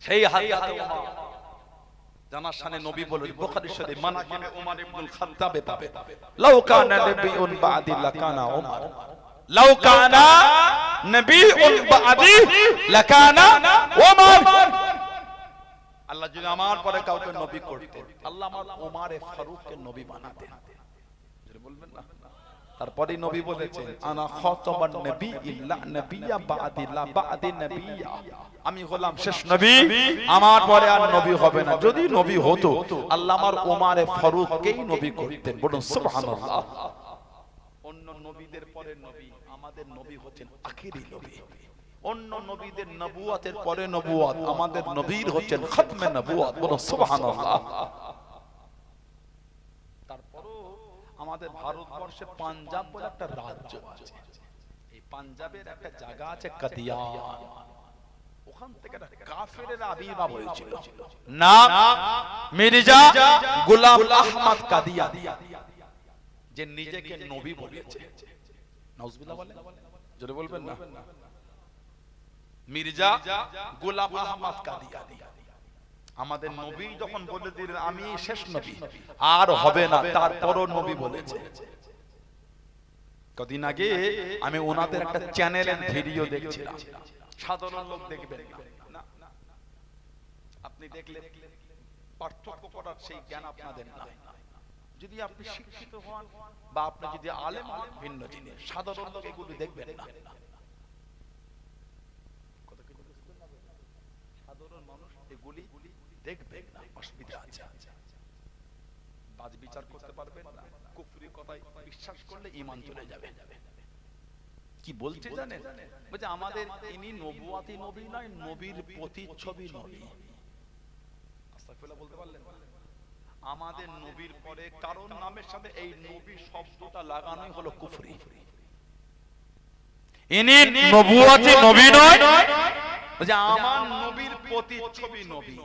সেই হযরত ওমর জানার শানে নবী বলেন, বুখারী শরীফ মানাকিবে ওমর ইবনুল খাত্তাবে পাবে, লাউ কানা নাবিয়ুন বাদি লাকানা ওমর, লাউ কানা নাবিয়ুন বাদি লাকানা ওমর। আল্লাহ যদি আমার পরে কাউকে নবী করতেন, আল্লাহ আমার ওমরে ফারুককে নবী বানাতেন। বলবেন না। তারপরে নবী বলেছেন, আনা খাতাবান নবী ইল্লা নবিয়্যা বাদি লা বাদি নবিয়্যা, আমি হলাম শেষ নবী, আমার পরে আর নবী হবে না। যদি নবী হতো আল্লাহ আমার ওমরে ফারুককেই নবী করতেন। বলুন সুবহানাল্লাহ। অন্য নবীদের পরে নবী, আমাদের নবী হচ্ছেন আখিরি নবী। অন্য নবীদের নবুয়তের পরে নবুয়ত, আমাদের নবীর হচ্ছেন খতমে নবুয়ত। বলুন সুবহানাল্লাহ। তারপরও আমাদের ভারতবর্ষে পাঞ্জাব বলে একটা রাজ্য আছে। এই পাঞ্জাবের একটা জায়গা আছে কাদিয়ান, ওখান থেকে একটা কাফেরের আবির্ভাব হয়েছিল। নাম মির্জা গোলাম আহমদ কাদিয়ানী, যে নিজেকে নবী বলেছে। নাউজুবিল্লাহ বলেন, জোরে বলবেন না। মির্জা গোলাম আহমদ কাদিয়ানী আমাদের নবী যখন বলে দিলেন আমি শেষ নবী, আর হবে না, তারপরও নবী বলেছে। কদিন আগে আমি ওনাদের একটা চ্যানেলের ভিডিও দেখছিলাম, সাধারণ লোক দেখবেন না, আপনি দেখলে পার্থক্য করার সেই জ্ঞান আপনাদের নাই। যদি আপনি শিক্ষিত হন বা আপনি যদি আলেম হন ভিন্ন জিনিস, সাধারণ লোক এগুলো দেখবেন না। সাধারণ মানুষ এগুলি দেখবেন না, অসুবিধা আছে। বাজ বিচার করতে পারবেন না, কুফরি কথায় বিশ্বাস করলে ঈমান চলে যাবে। কি বলছে জানেন? বলছে আমাদের ইনি নবুয়াতি নবী নয়, নবীর প্রতিচ্ছবি নবী। আস্তাগফিরুল্লাহ বলতে পারলেন? আমাদের নবীর পরে কারণ নামের সাথে এই নবী শব্দটা লাগানোই হলো কুফরি। ইনি নবুয়াতি নবী নয়, বলছে আমার নবীর প্রতিচ্ছবি নবী,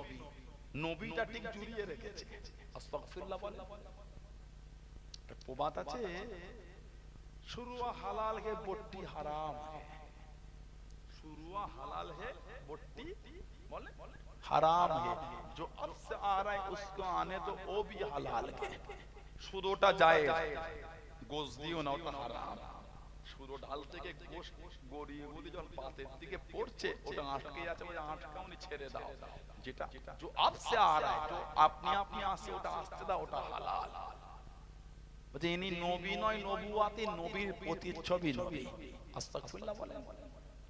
নবীটা ঠিক জুড়িয়ে রেখেছে। আস্তাগফিরুল্লাহ বলে প্রবাদ আছে, শুরুয়া হালাল হে বট্টি হারাম, শুরুয়া হালাল হে বট্টি বলে হারাম হে, जो अब से आ रहा है उसको आने दो वो भी हलाल है। শুরুটা যায় গোশ দিও না, ওটা হারাম। শুরু ঢাল থেকে গোশ গড়িয়ে গড়িয়ে যখন পাতের দিকে পড়ছে ওটা আটকে আছে, ওটা আটকাওনি, ছেড়ে দাও। যেটা जो अब से आ रहा है, जो আপনি আসছে ওটা আসতে দাও, ওটা হালাল। বলছে ইনি নবী নয়, নবুয়াতি নবীর প্রতিচ্ছবি নবী। আস্তাগফিরুল্লাহ বলেন।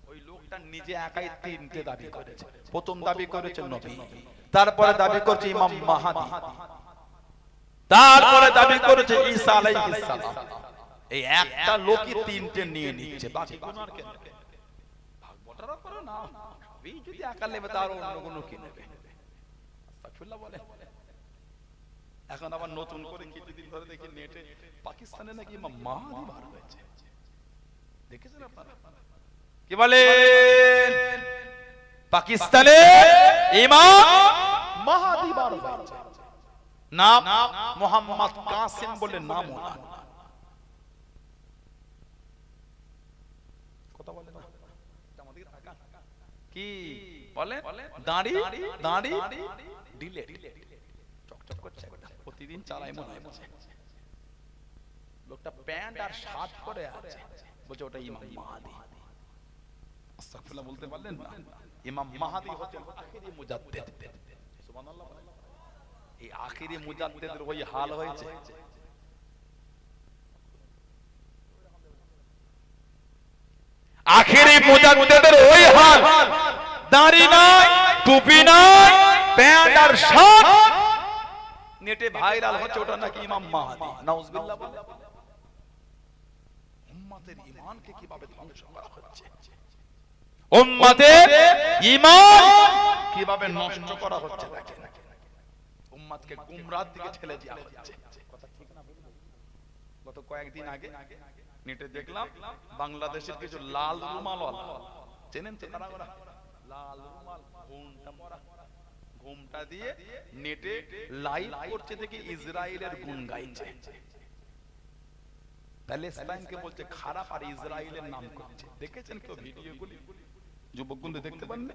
ওই লোকটা নিজে একাই তিনটে দাবি করেছে। প্রথম দাবি করেছে নবী, তারপরে দাবি করেছে ইমাম মাহদী, তারপরে দাবি করেছে ঈসা আলাইহিস সালাম। এই একটা লোকই তিনটে নিয়ে নিচ্ছে, বাকি গুনার কেন? ভাগ বটারা করো না, এই যদি একা নেবে তার অন্য কোনো কি নেবে? আস্তাগফিরুল্লাহ বলেন। এখন আবার নতুন করে কিছুদিন ধরে দেখি নেটে পাকিস্তানে নাকি ইমাম মাহদী বার হয়েছে, দেখেছেন আপনারা? কি বলেন? পাকিস্তানে ইমাম মাহদী বার হয়েছে, নাম মোহাম্মদ কাসিম বলে নাম ওনার। কথা বলে না, কি বলে? দাড়ি দাড়ি ডিলে চকচক করছে, প্রতিদিন চালাই মনে হয়। লোকটা প্যান্ট আর শার্ট পরে আছে, বলছে ওটা ইমাম মাহদী। আস্তাগফিরুল্লাহ বলতে পারলেন না? ইমাম মাহদী হচ্ছেন আখিরি মুজাদ্দিদ। সুবহানাল্লাহ। এই আখিরি মুজাদ্দিদের ওই হাল হয়েছে। আখিরি মুজাদ্দিদের ওই হাল, দাড়ি নাই, টুপি নাই, প্যান্ট আর শার্ট, নেটে ভাইরাল হচ্ছে ওটা নাকি ইমাম মাহদী। নাউজুবিল্লাহ বলে। উম্মতের ঈমানকে কিভাবে ধ্বংস করা হচ্ছে, উম্মতের ঈমান কিভাবে নষ্ট করা হচ্ছে দেখেন। উম্মতকে গুমরাহর দিকে ঠেলে দেওয়া হচ্ছে। কথা ঠিক না? গত কয়েকদিন আগে নেটে দেখলাম বাংলাদেশের কিছু লাল রুমালওয়ালা, চেনেন তো তারা? ওরা লাল রুমাল, ঘোমটা পরা, ঘোমটা দিয়ে নেটে লাইভ করছে, দেখি ইসরায়েলের গুণ গাইছে। প্যালেস্টাইনকে বলছে খারাপ আর ইসরায়েলের নাম করছে। দেখেছেন কেউ ভিডিওগুলি? যুবকগুলো দেখতে পান না?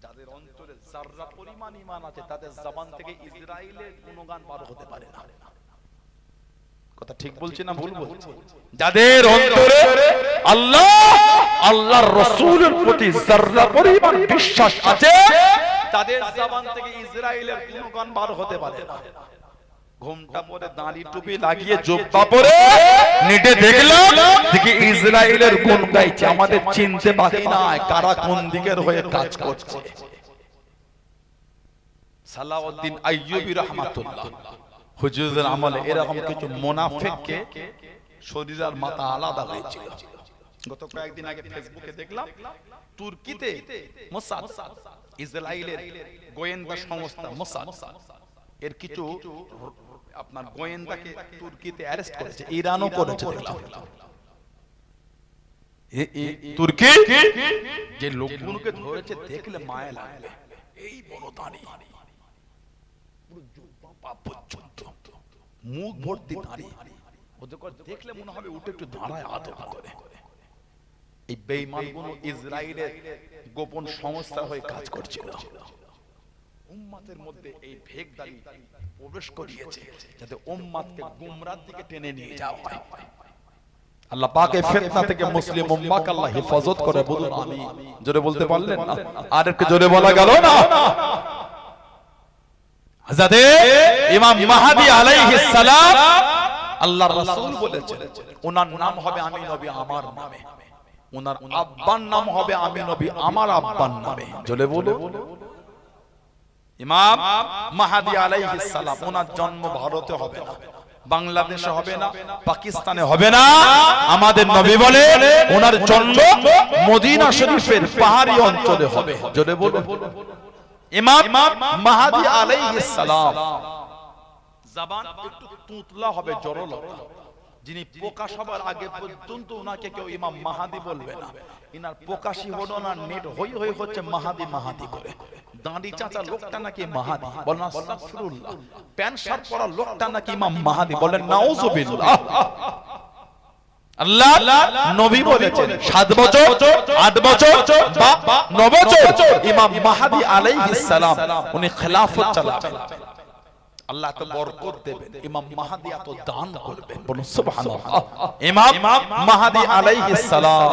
যাদের অন্তরে যাররা পরিমাণ ঈমান আছে তাদের জবান থেকে ইসরায়েলের গুণগান বার হতে পারে না। কথা ঠিক বলছি না ভুল বলছি? যাদের অন্তরে আল্লাহ আল্লাহর রাসূলের প্রতি যাররা পরিমাণ বিশ্বাস আছে, তাদের জবান থেকে ইসরায়েলের গুণগান বার হতে পারে না। ঘোমটা পরে, দাড়ি টুপি লাগিয়ে, জুব্বা পরে নেটে দেখলাম দেখি ইসরায়েলের গুণ গাইছে। আমাদের চিনতে বাকি নাই কারা কোন দিকের হয়ে কাজ করছে। সালাউদ্দিন আইয়ুবী রাহমাতুল্লাহ হুজুরের আমলে এরকম কিছু মুনাফিককে শরীর আর মাথা আলাদা হয়েছিল। গত কয়েকদিন আগে ফেসবুকে দেখলাম তুর্কিতে মোসাদ, ইসরায়েলের গোয়েন্দা সংস্থা মোসাদ, এর কিছু আপনার গোয়েন্দাকে তুর্কিতে অ্যারেস্ট করেছে, ইরানও করেছে। দেখলাম তুর্কি যে লোকগুলোকে ধরেছে দেখলে মায়া লাগবে। এই বড় দাড়ি, পুরো জুব্বা পা পর্যন্ত, মুখ ভর্তি দাড়ি, ওদের দেখলে মনে হবে উঠে একটু দাঁড়ায় আদর করে। এই বেঈমানগুলো ইসরায়েলের গোপন সংস্থা হয়ে কাজ করছিল। উম্মতের মধ্যে এই ভেকদারি প্রবেশ করিয়েছে যাতে উম্মতকে গুমরার দিকে টেনে নিয়ে যাওয়া হয়। আল্লাহ পাক এই ফিতনা থেকে মুসলিম উম্মাহকে আল্লাহ হেফাজত করে, বলুন আমিন। জোরে বলতে পারলেন না? আর একটু জোরে বলা গেল না? হযরত ইমাম মাহদী আলাইহিস সালাম আল্লাহর রাসূল বলেছেন ওনার নাম হবে আমি নবী আমার নামে, ওনার আব্বার নাম হবে আমি নবী আমার আব্বার নামে। জোরে বলো। ইমাম মাহদী আলাইহিস সালাম ওনার জন্ম ভারতে হবে না, বাংলাদেশে হবে না, পাকিস্তানে হবে না। আমাদের নবী বলে ওনার জন্ম মদিনা শরীফের পাহাড়ি অঞ্চলে হবে। জোরে বলো। ইমাম মাহদী আলাইহিস সালাম জবান একটু তুতলা হবে, জড়লো। যিনি প্রকাশ হবার আগে পর্যন্ত ওনাকে কেউ ইমাম মাহদী বলবে না। ইনার প্রকাশই হলো না, নেট হই হই হচ্ছে মাহদী মাহদী করে। দাঁড়ি চাচা লোকটা নাকি মাহদী, বলেন আস্তাগফিরুল্লাহ। প্যান্ট শার্ট পরা লোকটা নাকি ইমাম মাহদী, বলেন নাউজুবিল্লাহ। আল্লাহ নবী বলেছেন 7 বছর 8 বছর বা 9 বছর ইমাম মাহদী আলাইহিস সালাম উনি খেলাফত চালাবেন। আল্লাহ তো বরকত দেবেন, ইমাম মাহদী এত দান করবেন, বলুন সুবহানাল্লাহ। ইমাম মাহদী আলাইহিস সালাম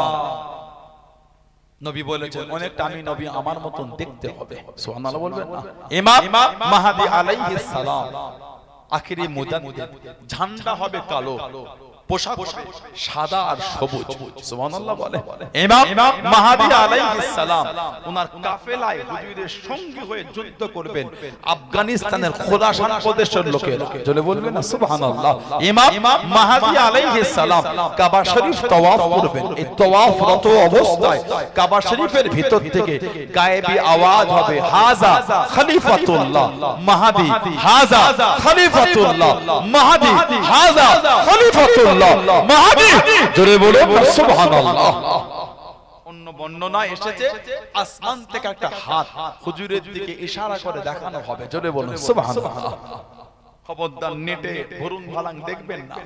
নবী বলেছেন অনেকটা আমি নবী আমার মতন দেখতে হবে, সুবহানাল্লাহ বলবেন না? ইমাম মাহদী আলাইহিস সালাম আখিরি মুজাদ্দিদ, ঝান্ডা হবে কালো, পোশাক হবে সাদা আর সবুজ, সুবহানাল্লাহ বলে। ইমাম মাহদী আলাইহিস সালাম ওনার কাফেলায় হুজুরের সঙ্গী হয়ে যুদ্ধ করবেন আফগানিস্তানের খোরাসান প্রদেশের লোকেরা। জোরে বলবেন না সুবহানাল্লাহ। ইমাম মাহদী আলাইহিস সালাম কাবা শরীফ তাওয়াফ করবেন। এই তাওয়াফরত অবস্থায় কাবা শরীফের ভিতর থেকে গায়েবী আওয়াজ হবে, হাযা খলিফাতুল্লাহ মাহদী, হাযা খলিফাতুল্লাহ মাহদী, হাযা খলিফাতুল্লাহ মাহদী। জোরে বলো সুবহানাল্লাহ। অন্য বর্ণনা এসেছে আসমান থেকে একটা হাত হুজুরের দিকে ইশারা করে দেখানো হবে। জোরে বলুন সুবহানাল্লাহ। খবরদার নেটে ভরুন ভালাং দেখবেন না,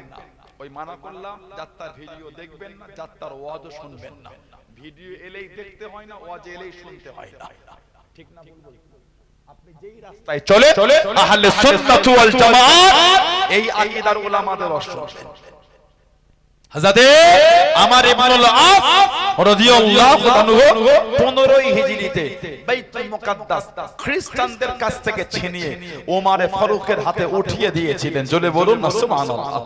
ওই মানা করলাম যাত্রার ভিডিও দেখবেন না, যাত্রার ওয়াজও শুনবেন না। ভিডিও এলেই দেখতে হয় না, ওয়াজ এলেই শুনতে হয় না, ঠিক না? আপনি যেই রাস্তায় চলে আহলে সুন্নাত ওয়াল জামাত এই আকীদার উলামাদের অশ্বর। হযরত আমর ইবনুল আস রাদিয়াল্লাহু আনহু 15 হিজরিতে বাইতুল মুকাদ্দাস খ্রিস্টানদের কাছ থেকে ছিনিয়ে ওমর ফারুকের হাতে উঠিয়ে দিয়েছিলেন। জোরে বলুন না সুবহানাল্লাহ।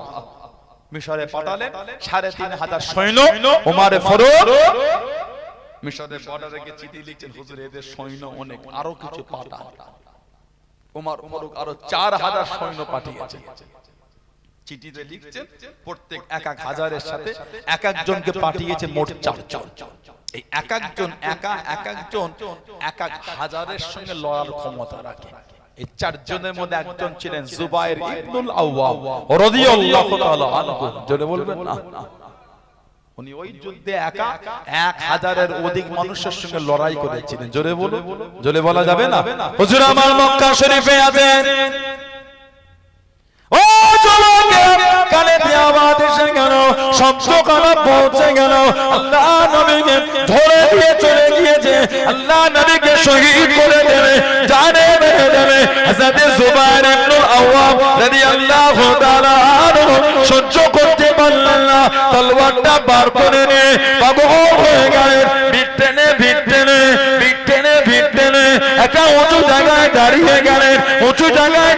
মিশরে পাঠালেন 3500 সৈন্য। ওমর ফারুক মিশরের বর্ডারে গিয়ে চিঠি লিখছেন, হুজুর এদের সৈন্য অনেক, আরো কিছু পাঠান। ওমর ফারুক আরো 4000 সৈন্য পাঠিয়েছেন। চিঠিতে লিখছেন প্রত্যেক 1000-এর সাথে এক একজনকে পাঠিয়েছে মোট 4 জন। এই এক একজন এক এক হাজারের সঙ্গে লড়ার ক্ষমতা রাখে। এই 4 জনের মধ্যে একজন ছিলেন জুবায়ের ইবনুল আওয়াম রাদিয়াল্লাহু তাআলা আনহু। জোরে বলবেন না? উনি ওই যুদ্ধে একা 1000-এর অধিক মানুষের সঙ্গে লড়াই করেছিলেন। জোরে বলুন। জোরে বলা যাবে না? হুজুর আমার মক্কা শরীফে আছেন। ও চলো কানে আওয়াজ এসে গেল, শব্দ কানে পৌঁছে গেল। আল্লাহ নবীকে ধরে দিয়ে চলে গিয়েছে, আল্লাহ নবীকে শহীদ করে দেবে, জানে মেরে দেবে। হযরত জুবায়ের ইবনুল আওয়াম রাদিয়াল্লাহু তাআলা আনহু সহ্য করতে পারলেন না, তলোয়ারটা বার করে নিয়ে বাবু হয়ে গেলেন। ভিড় একটা উঁচু জায়গায়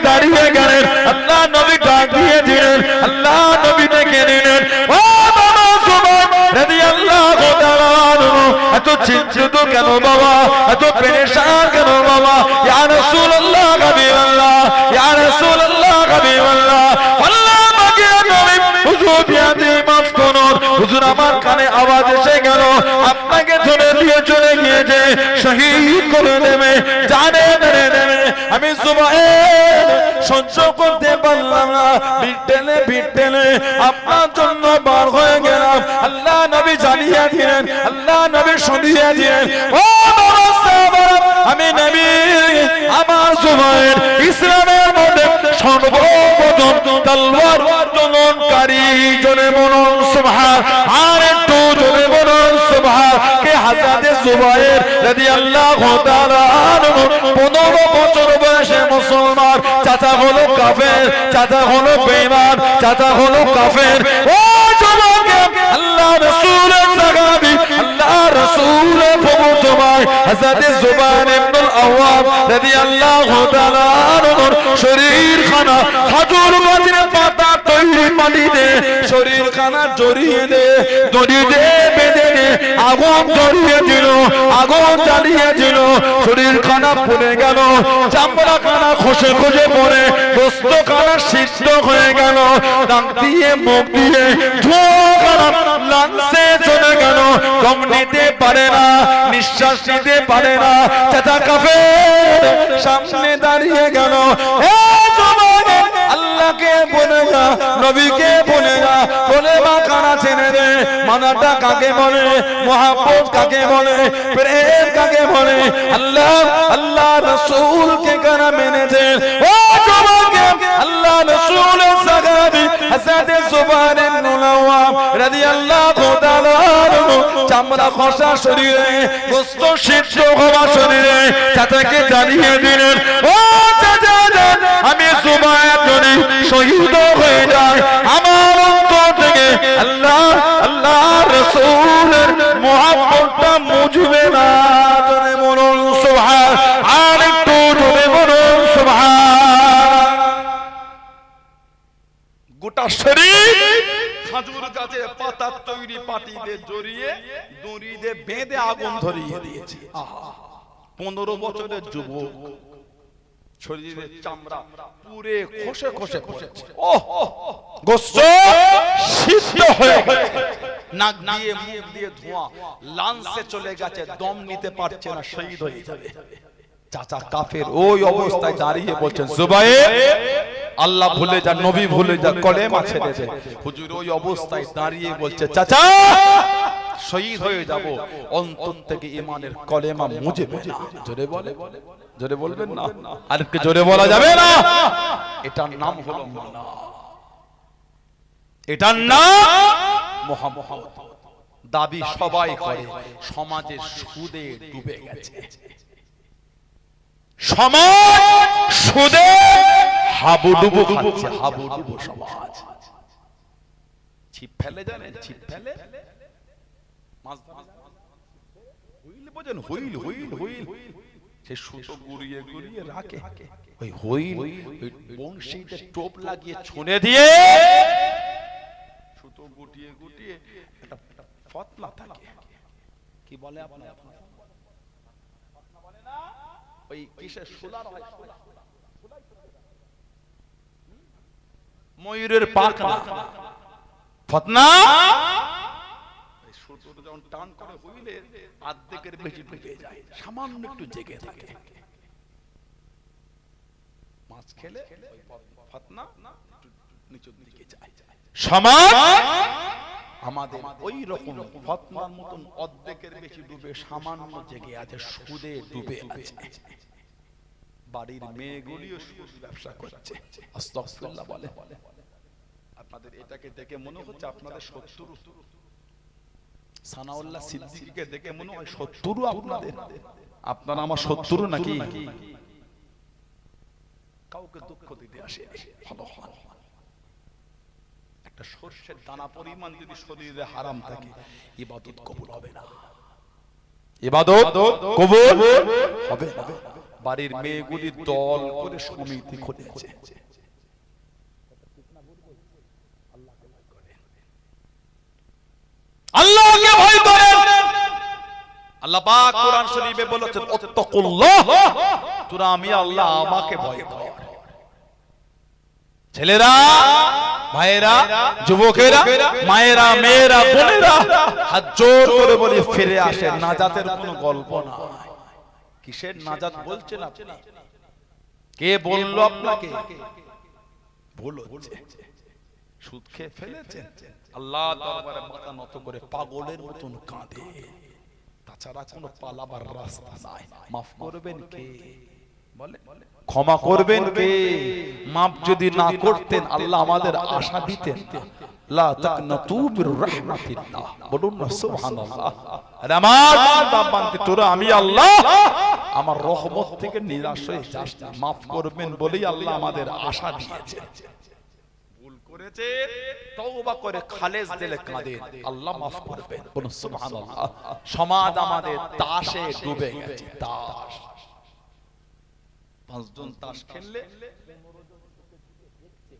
দাঁড়িয়ে গেলেন, আল্লাহ নবী ডাক দিয়ে দিলেন, আল্লাহ নবী ডেকে নিলেন। ও বাবা জুবায়ের রাদিয়াল্লাহু তাআলা আনহু, এত চিন্তিত কেন বাবা, এত পেরেশান কেন বাবা? ইয়া রাসূলুল্লাহ হাবিবাল্লাহ, ইয়া রাসূলুল্লাহ হাবিবাল্লাহ, আল্লাহ মাকে নবী হুজুর বিয়াতে মাফ করুন। হুজুর আমার কানে আওয়াজ এসে গেল, আপনাকে ধরে দিয়ে চলে গিয়েছে, শহীদ করে দেবে, জানে মেরে দেবে। আমি জুবায়ের সহ্য করতে পারলাম না, ভিড় টেনে আপনার জন্য বার হয়ে গেলাম। আল্লাহ নবী জানিয়ে দিলেন, আল্লাহ নবী শুনিয়ে দিলেন, ও বাবা সাহাবারা, আমি নবী আমার জুবায়ের ইসলামের মধ্যে সর্বপ্রথম তলোয়ার উত্তোলনকারী। জোরে বলুন সুবহান। আর একটু জোরে বলুন সুবহান। কে হযরত জুবায়ের রাদিয়াল্লাহু তাআলা আনহু 15 বছর বয়সে মুসলমান, চাচা হলো কাফের, চাচা হলো বেঈমান, চাচা হলো কাফের। ও জওয়ানকে আল্লাহ রাসূলের সাহাবী, আল্লাহ রাসূলের প্রভুত ভাই হযরত জুবায়ের ইবনুল আওয়াম রাদিয়াল্লাহু তাআলা আনহুর শরীরখানা খেজুর গাছের পাতা তৈরি মাটিতে শরীরখানা জড়িয়ে দে, দড়ি দিয়ে বেঁধে দে, আগুন ধরিয়ে দিল, আগুন জ্বালিয়ে দিল, শরীরখানা পুড়ে গেল, চামড়াখানা খসে খসে পড়ে, গোস্তখানা সিদ্ধ হয়ে গেল, নাক দিয়ে মুখ দিয়ে ধোঁয়াখানা লাংসে চলে গেল, দম নিতে পারে না, নিঃশ্বাস নিতে পারে না। চাচা কাফের সামনে দাঁড়িয়ে গেল, হে জওয়ান, আল্লাহকে বলে যা, নবীকে বলে যা, বলে মা কানা ছেড়ে দে। মানাটা কাকে বলে, মোহাব্বত কাকে বলে, প্রেম কাকে বলে, আল্লাহ আল্লাহ রাসূলকে কারা মেনেছে। ও জওয়ানকে আল্লাহ রাসূলের সাহাবী হযরত জুবায়ের ইবনুল আওয়াম রাদিয়াল্লাহু তাআলা আনহু চামড়া খসা শরীরে, গোশত সিদ্ধ হওয়া শরীরে চাচাকে জানিয়ে দিলেন, ও চাচা আমি জুবায়ের যদি শহীদ হয়ে যায়, আমার অন্তর থেকে আল্লাহ আল্লাহ রাসূলের মুহাব্বতটা মুছবে না। জোরে বলুন সুবহান, আর একটু জোরে বলুন সুবহান। গোটা শরীর খেজুর গাছের পাতা তৈরি পাটি দিয়ে জড়িয়ে দড়ি দিয়ে বেঁধে আগুন ধরিয়ে দিয়েছে। 15 বছরের যুবক, শরীরের চামড়া পুরে খসে খসে পড়েছে, গোশত সিদ্ধ হয়ে গেছে, নাক দিয়ে মুখ দিয়ে ধোঁয়া, লাংসে চলে গেছে, দম নিতে পারছে না, শহীদ হয়ে যাবে। চাচা কাফের ওই অবস্থায় দাঁড়িয়ে বলছেন, জুবায়ের আল্লাহ ভুলে যা, নবী ভুলে যা, কলেমা ছেড়ে দে। হুজুর ওই অবস্থায় দাঁড়িয়ে বলছে, চাচা শহীদ হয়ে যাব, অন্তর থেকে ঈমানের কলেমা মুছবে না। জোরে বলে, জোরে বলবেন না, আর একটু জোরে বলা যাবে না? এটার নাম হলো মানা, এটার নাম মুহাম্মদ। দাবি সবাই করে, সমাজে সুদে ডুবে গেছে, সমাজ সুদে হাবুডুবু খাচ্ছে, হাবুডুবু সমাজ। ছিপ ফেলে জানেন, ছিপ ফেলে মাছ হুইল, বোঝেন হুইল, হুইল হুইল, সে সুতো গুড়িয়ে গুড়িয়ে রাখে, ওই হুইল ওই বংশীতে টোপ লাগিয়ে ছুঁড়ে দিয়ে সুতো গুটিয়ে গুটিয়ে একটা ফতলা থাকে, কি বলে আপনার ওই কিসের সোলার হয়, ময়ূরের পাখনা, ফতনা, সুতো যখন টান করে হুইলে অর্ধেকের বেশি ঢুকে যায়, সামান্য একটু জেগে থাকে। মাছ খেলে ফতনা নিচের দিকে যায়। সমাজ আমাদের ওই রকম ফতনার মতন অর্ধেকের বেশি ডুবে সামান্য জেগে আছে, সুদে ডুবে আছে। বাড়ির মেয়েগুলিও সুদ ব্যবসা করছে, আস্তাগফিরুল্লাহ বলে। আপনাদের এটাকে দেখে মনে হচ্ছে আপনাদের শত্রু, সানাউল্লাহ সিদ্দিকীকে দেখে মনে হয় শত্রু আপনাদের, আপনারা আমার শত্রু নাকি? কাউকে দুঃখ দিতে আসে ভালো হয়। একটা সরষের দানা পরিমাণ যদি শরীরে হারাম থাকে, ইবাদত কবুল হবে না, ইবাদত কবুল হবে না। বাড়ির মেয়েগুলি দল করে সমিতি খুলেছে, আল্লাহকে ভয় করেন। আল্লাহ পাক কোরআন শরীফে বলেছেন, আত্তাকুল্লাহ, তোরা আমি আল্লাহ আমাকে ভয় কর। ছেলেরা, ভাইয়েরা, যুবকেরা, মায়েরা, মেয়েরা, বোনেরা, হাত জোর করে বলি ফিরে আসেন। নাজাতের কোনো গল্প না। কিসের নাজাত বলছেন আপনি? কে বললো আপনাকে? ভুল হচ্ছে, সুদ খেয়ে ফেলেছেন, আল্লাহ দরবারে মাথা নত করে পাগলের মতন কাঁদে, তাছাড়া কোনো পালাবার রাস্তা নাই। মাফ করবেন কে? ক্ষমা করবেন কে? মাফ যদি না করতেন আল্লাহ আমাদের আশা দিতেন না। লা তাকনাতু মির রাহমাতিল্লাহ, বলুন না সুবহানাল্লাহ। আরে আমার বান্দা তোরা, আমি আল্লাহ আমার রহমত থেকে নিরাশ হয়ে যাস না। মাফ করবেন বলেই আল্লাহ আমাদের আশা দিয়েছেন। ভুল করেছে তওবা করে খালেস দিলে কাঁদেন, আল্লাহ মাফ করবেন, বলুন সুবহানাল্লাহ। সমাজ আমাদের তাসে ডুবে গেছে। তাস, 5 জন তাস খেললে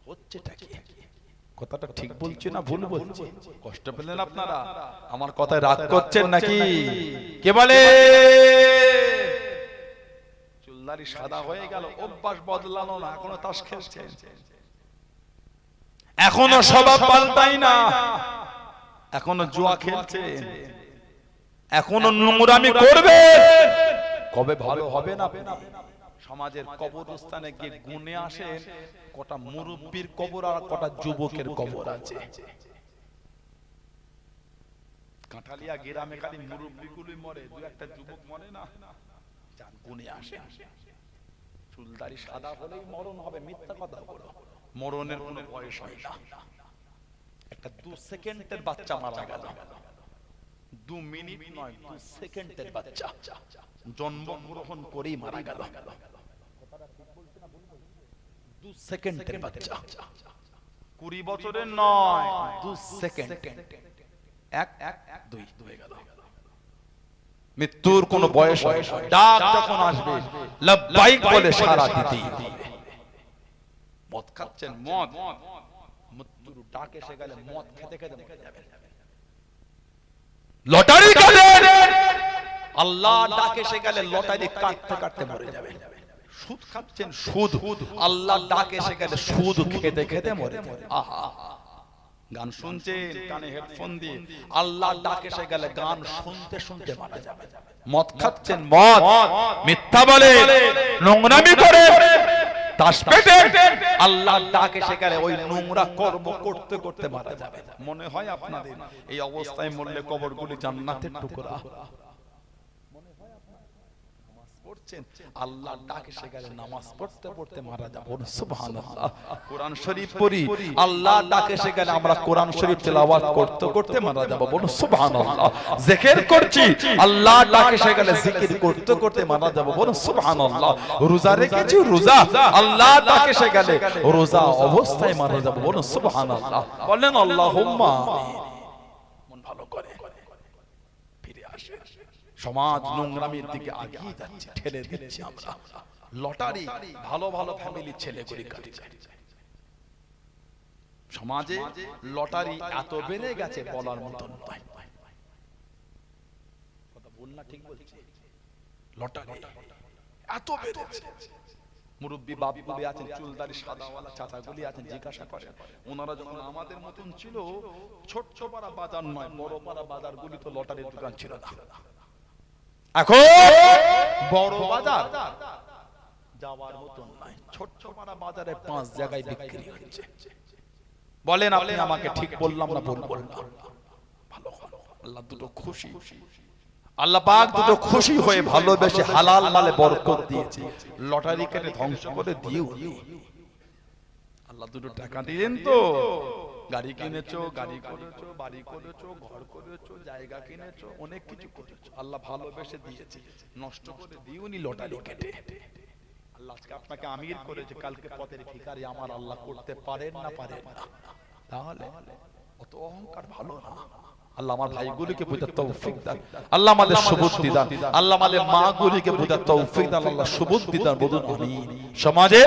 হচ্ছেটা কি? কথাটা ঠিক বলছি না ভুল বলছি? কষ্ট পেলেন আপনারা? আমার কথায় রাগ করছেন নাকি? কে বলে? চুলদারি সাদা হয়ে গেল, অভ্যাস বদলানো না, এখনো তাস খেলছেন, এখনো স্বভাব পাল্টাই না, এখনো জুয়া খেলছেন, এখনো নোংরামি করবে। কবে ভালো হবে না? সমাজের কবরস্থানে গিয়ে গুনে আসেন কটা মুরব্বীর কবর আর কটা যুবকের কবর আছে। কাঁঠালিয়া গ্রামে খালি মুরব্বীগুলোই মরে, দু একটা যুবক মরে না? যান গুনে আসেন। চুলদারি সাদা হলেই মরণ হবে, মিথ্যা কথা বলো। মরণের কোনো বয়স হয় না। একটা 2 সেকেন্ডের বাচ্চা মারা গেল, 2 মিনিট নয়, 2 সেকেন্ডের বাচ্চা জন্মগ্রহণ করেই মারা গেল। 2 সেকেন্ডের বাচ্চা, 20 বছরের নয়, 2 সেকেন্ড, 1 2 হয়ে গেল। মৃত্যুর কোন বয়স হয় না। ডাক যখন আসবে লাব্বাইক বলে সাড়া দিতেই হবে। মদ খাচ্ছেন, মদ, মৃত্যুর ডাক এসে গেলে মদ খেতে খেতে মরে যাবেন। লটারি কাটেন, আল্লাহ ডাক এসে গেলে লটারি কাটতে কাটতে মরে যাবেন। সুদ খাচ্ছেন, সুদ, আল্লাহ ডাক এসে গেলে সুদ খেতে খেতে মরে যাবেন। আহা, গান শুনছেন কানে হেডফোন দিয়ে, আল্লাহ ডাক এসে গেলে গান শুনতে শুনতে মারা যাবে। মদ খাচ্ছেন, মদ, মিথ্যা বলে, নোংরামি করে, তাস পেটে, আল্লাহ ডাক এসে গেলে ওই নোংরা কর্ম করতে করতে মারা যাবে। মনে হয় আপনাদের এই অবস্থায় মরলে কবরগুলি জান্নাতের টুকরা? আল্লাহ ডাক এসে গেলে নামাজ পড়তে পড়তে মারা যাবো, সুবহানাল্লাহ। কোরআন শরীফ পড়ি, আল্লাহ ডাক এসে গেলে আমরা কোরআন শরীফ তেলাওয়াত করতে করতে মারা যাবো, বলুন সুবহানাল্লাহ। জিকির করছি, আল্লাহ ডাক এসে গেলে জিকির করতে করতে মারা যাবো, বলুন সুবহানাল্লাহ। রোজা রেখেছি, রোজা, আল্লাহ ডাক এসে গেলে রোজা অবস্থায় মারা যাবো, বলুন সুবহানাল্লাহ। বলেন আল্লাহুম্মা আমিন। মন ভালো করে ফিরে আসে। সমাজ নোংরামির দিকে এগিয়ে যাচ্ছে, ঠেলে দিচ্ছে আমরা। লটারি ভালো ভালো ফ্যামিলির ছেলেগুলি কাটছে। সমাজে লটারি এত বেড়ে গেছে বলার মতন নয়। কথা বল না, ঠিক বলছি? লটারি এত বেড়েছে। মুরব্বী বাপগুলি আছেন, চুলদারি সাদাওয়ালা চাচাগুলি আছেন, জিজ্ঞাসা করেন ওনারা যখন আমাদের মতন ছিল, ছোট্ট পাড়া বাজার নয়, বড় পাড়া বাজারগুলি তো লটারির দোকান ছিল না। এখন বড় বাজার যাওয়ার মতন নাই, ছোট্ট পাড়া বাজারে 5 জায়গায় বিক্রি হচ্ছে। বলেন আপনি আমাকে ঠিক বললাম না ভুল বললাম? ভালো, আল্লাহ দুটো খুশি, আল্লাহ পাক দুটো খুশি হয়ে ভালোবেসে হালাল মালে বরকত দিয়েছে। লটারি কেটে ধ্বংস করে দিও। আল্লাহ দুটো টাকা দিলেন তো, গাড়ি কিনেছো, গাড়ি করেছো, বাড়ি করেছো, ঘর করেছো, জায়গা কিনেছো, অনেক কিছু করেছো। আল্লাহ ভালোবেসে দিয়েছে, নষ্ট করে দিওনি লটারি কেটে। আল্লাহ আজকে আপনাকে আমির করেছে, কালকে পথের ভিখারি আমার আল্লাহ করতে পারেন না, পারেন না। তাহলে অত অহংকার ভালো না। আল্লাহ আমার ভাইগুলিকে বোঝার তৌফিক দান, আল্লাহ আমাদের সুবুদ্ধি দান, আল্লাহ আমাদের মাগুলিকে বোঝার তৌফিক দান, আল্লাহ সুবুদ্ধি দান, বলুন আমিন। সমাজে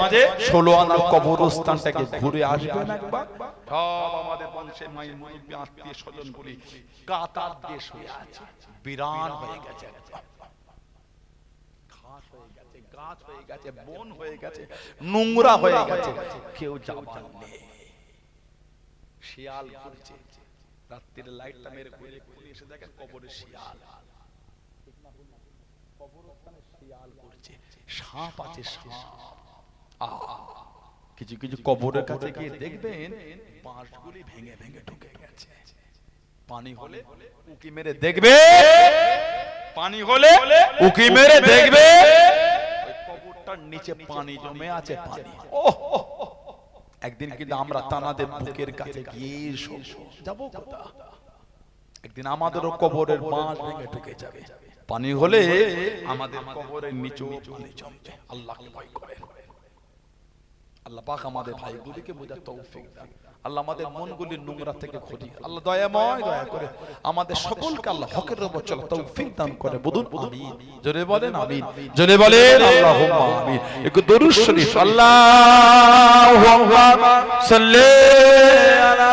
16 আনার কবরস্থানটাকে ঘুরে আসবেন একবার। সব আমাদের বংশের মাই মুরব্বি আত্মীয় স্বজনগুলি কাতার দেশ হয়ে আছে, বিরান হয়ে গেছে, ঘাস হয়ে গেছে, গাছ হয়ে গেছে, বন হয়ে গেছে, নোংরা হয়ে গেছে, কেউ যাবার নেই। শিয়াল ঘুরছে, রাত্রির লাইটটা মেরে ঘুরে ঘুরে এসে দেখেন কবরে শিয়াল, কবরস্থানে শিয়াল ঘুরছে, সাপ আছে, সাপ। কিছু কিছু কবরের কাছে গিয়ে দেখবেন বাঁশগুলি ভেঙে ভেঙে ঢুকে গেছে। পানি হলে উকি মেরে দেখবে, পানি হলে উকি মেরে দেখবে, ওই কবর কবরটার নিচে পানি জমে আছে, পানি। একদিন কিন্তু আমরা তানাদের বুকের কাছে গিয়ে যাবো কোথা? একদিন আমাদেরও কবরের বাঁশ ভেঙে ঢুকে যাবে, পানি হলে আমাদের কবরের নিচেও পানি জমবে। আল্লাহকে ভয় করে। আল্লাহ পাক আমাদের ভাইগুলিকে বোঝার তৌফিক দান। আল্লাহ আমাদের মনগুলি নোংরা থেকে খুঁজি। আল্লাহ দয়াময়, দয়া করে আমাদের সকলকে আল্লাহ হকের উপর চলার তৌফিক দান করে। বলুন আমিন। জোরে বলেন আমিন। জোরে বলেন আল্লাহুম্মা আমিন। একটু দরুদ শরীফ। আল্লাহুম্মা সাল্লি আলা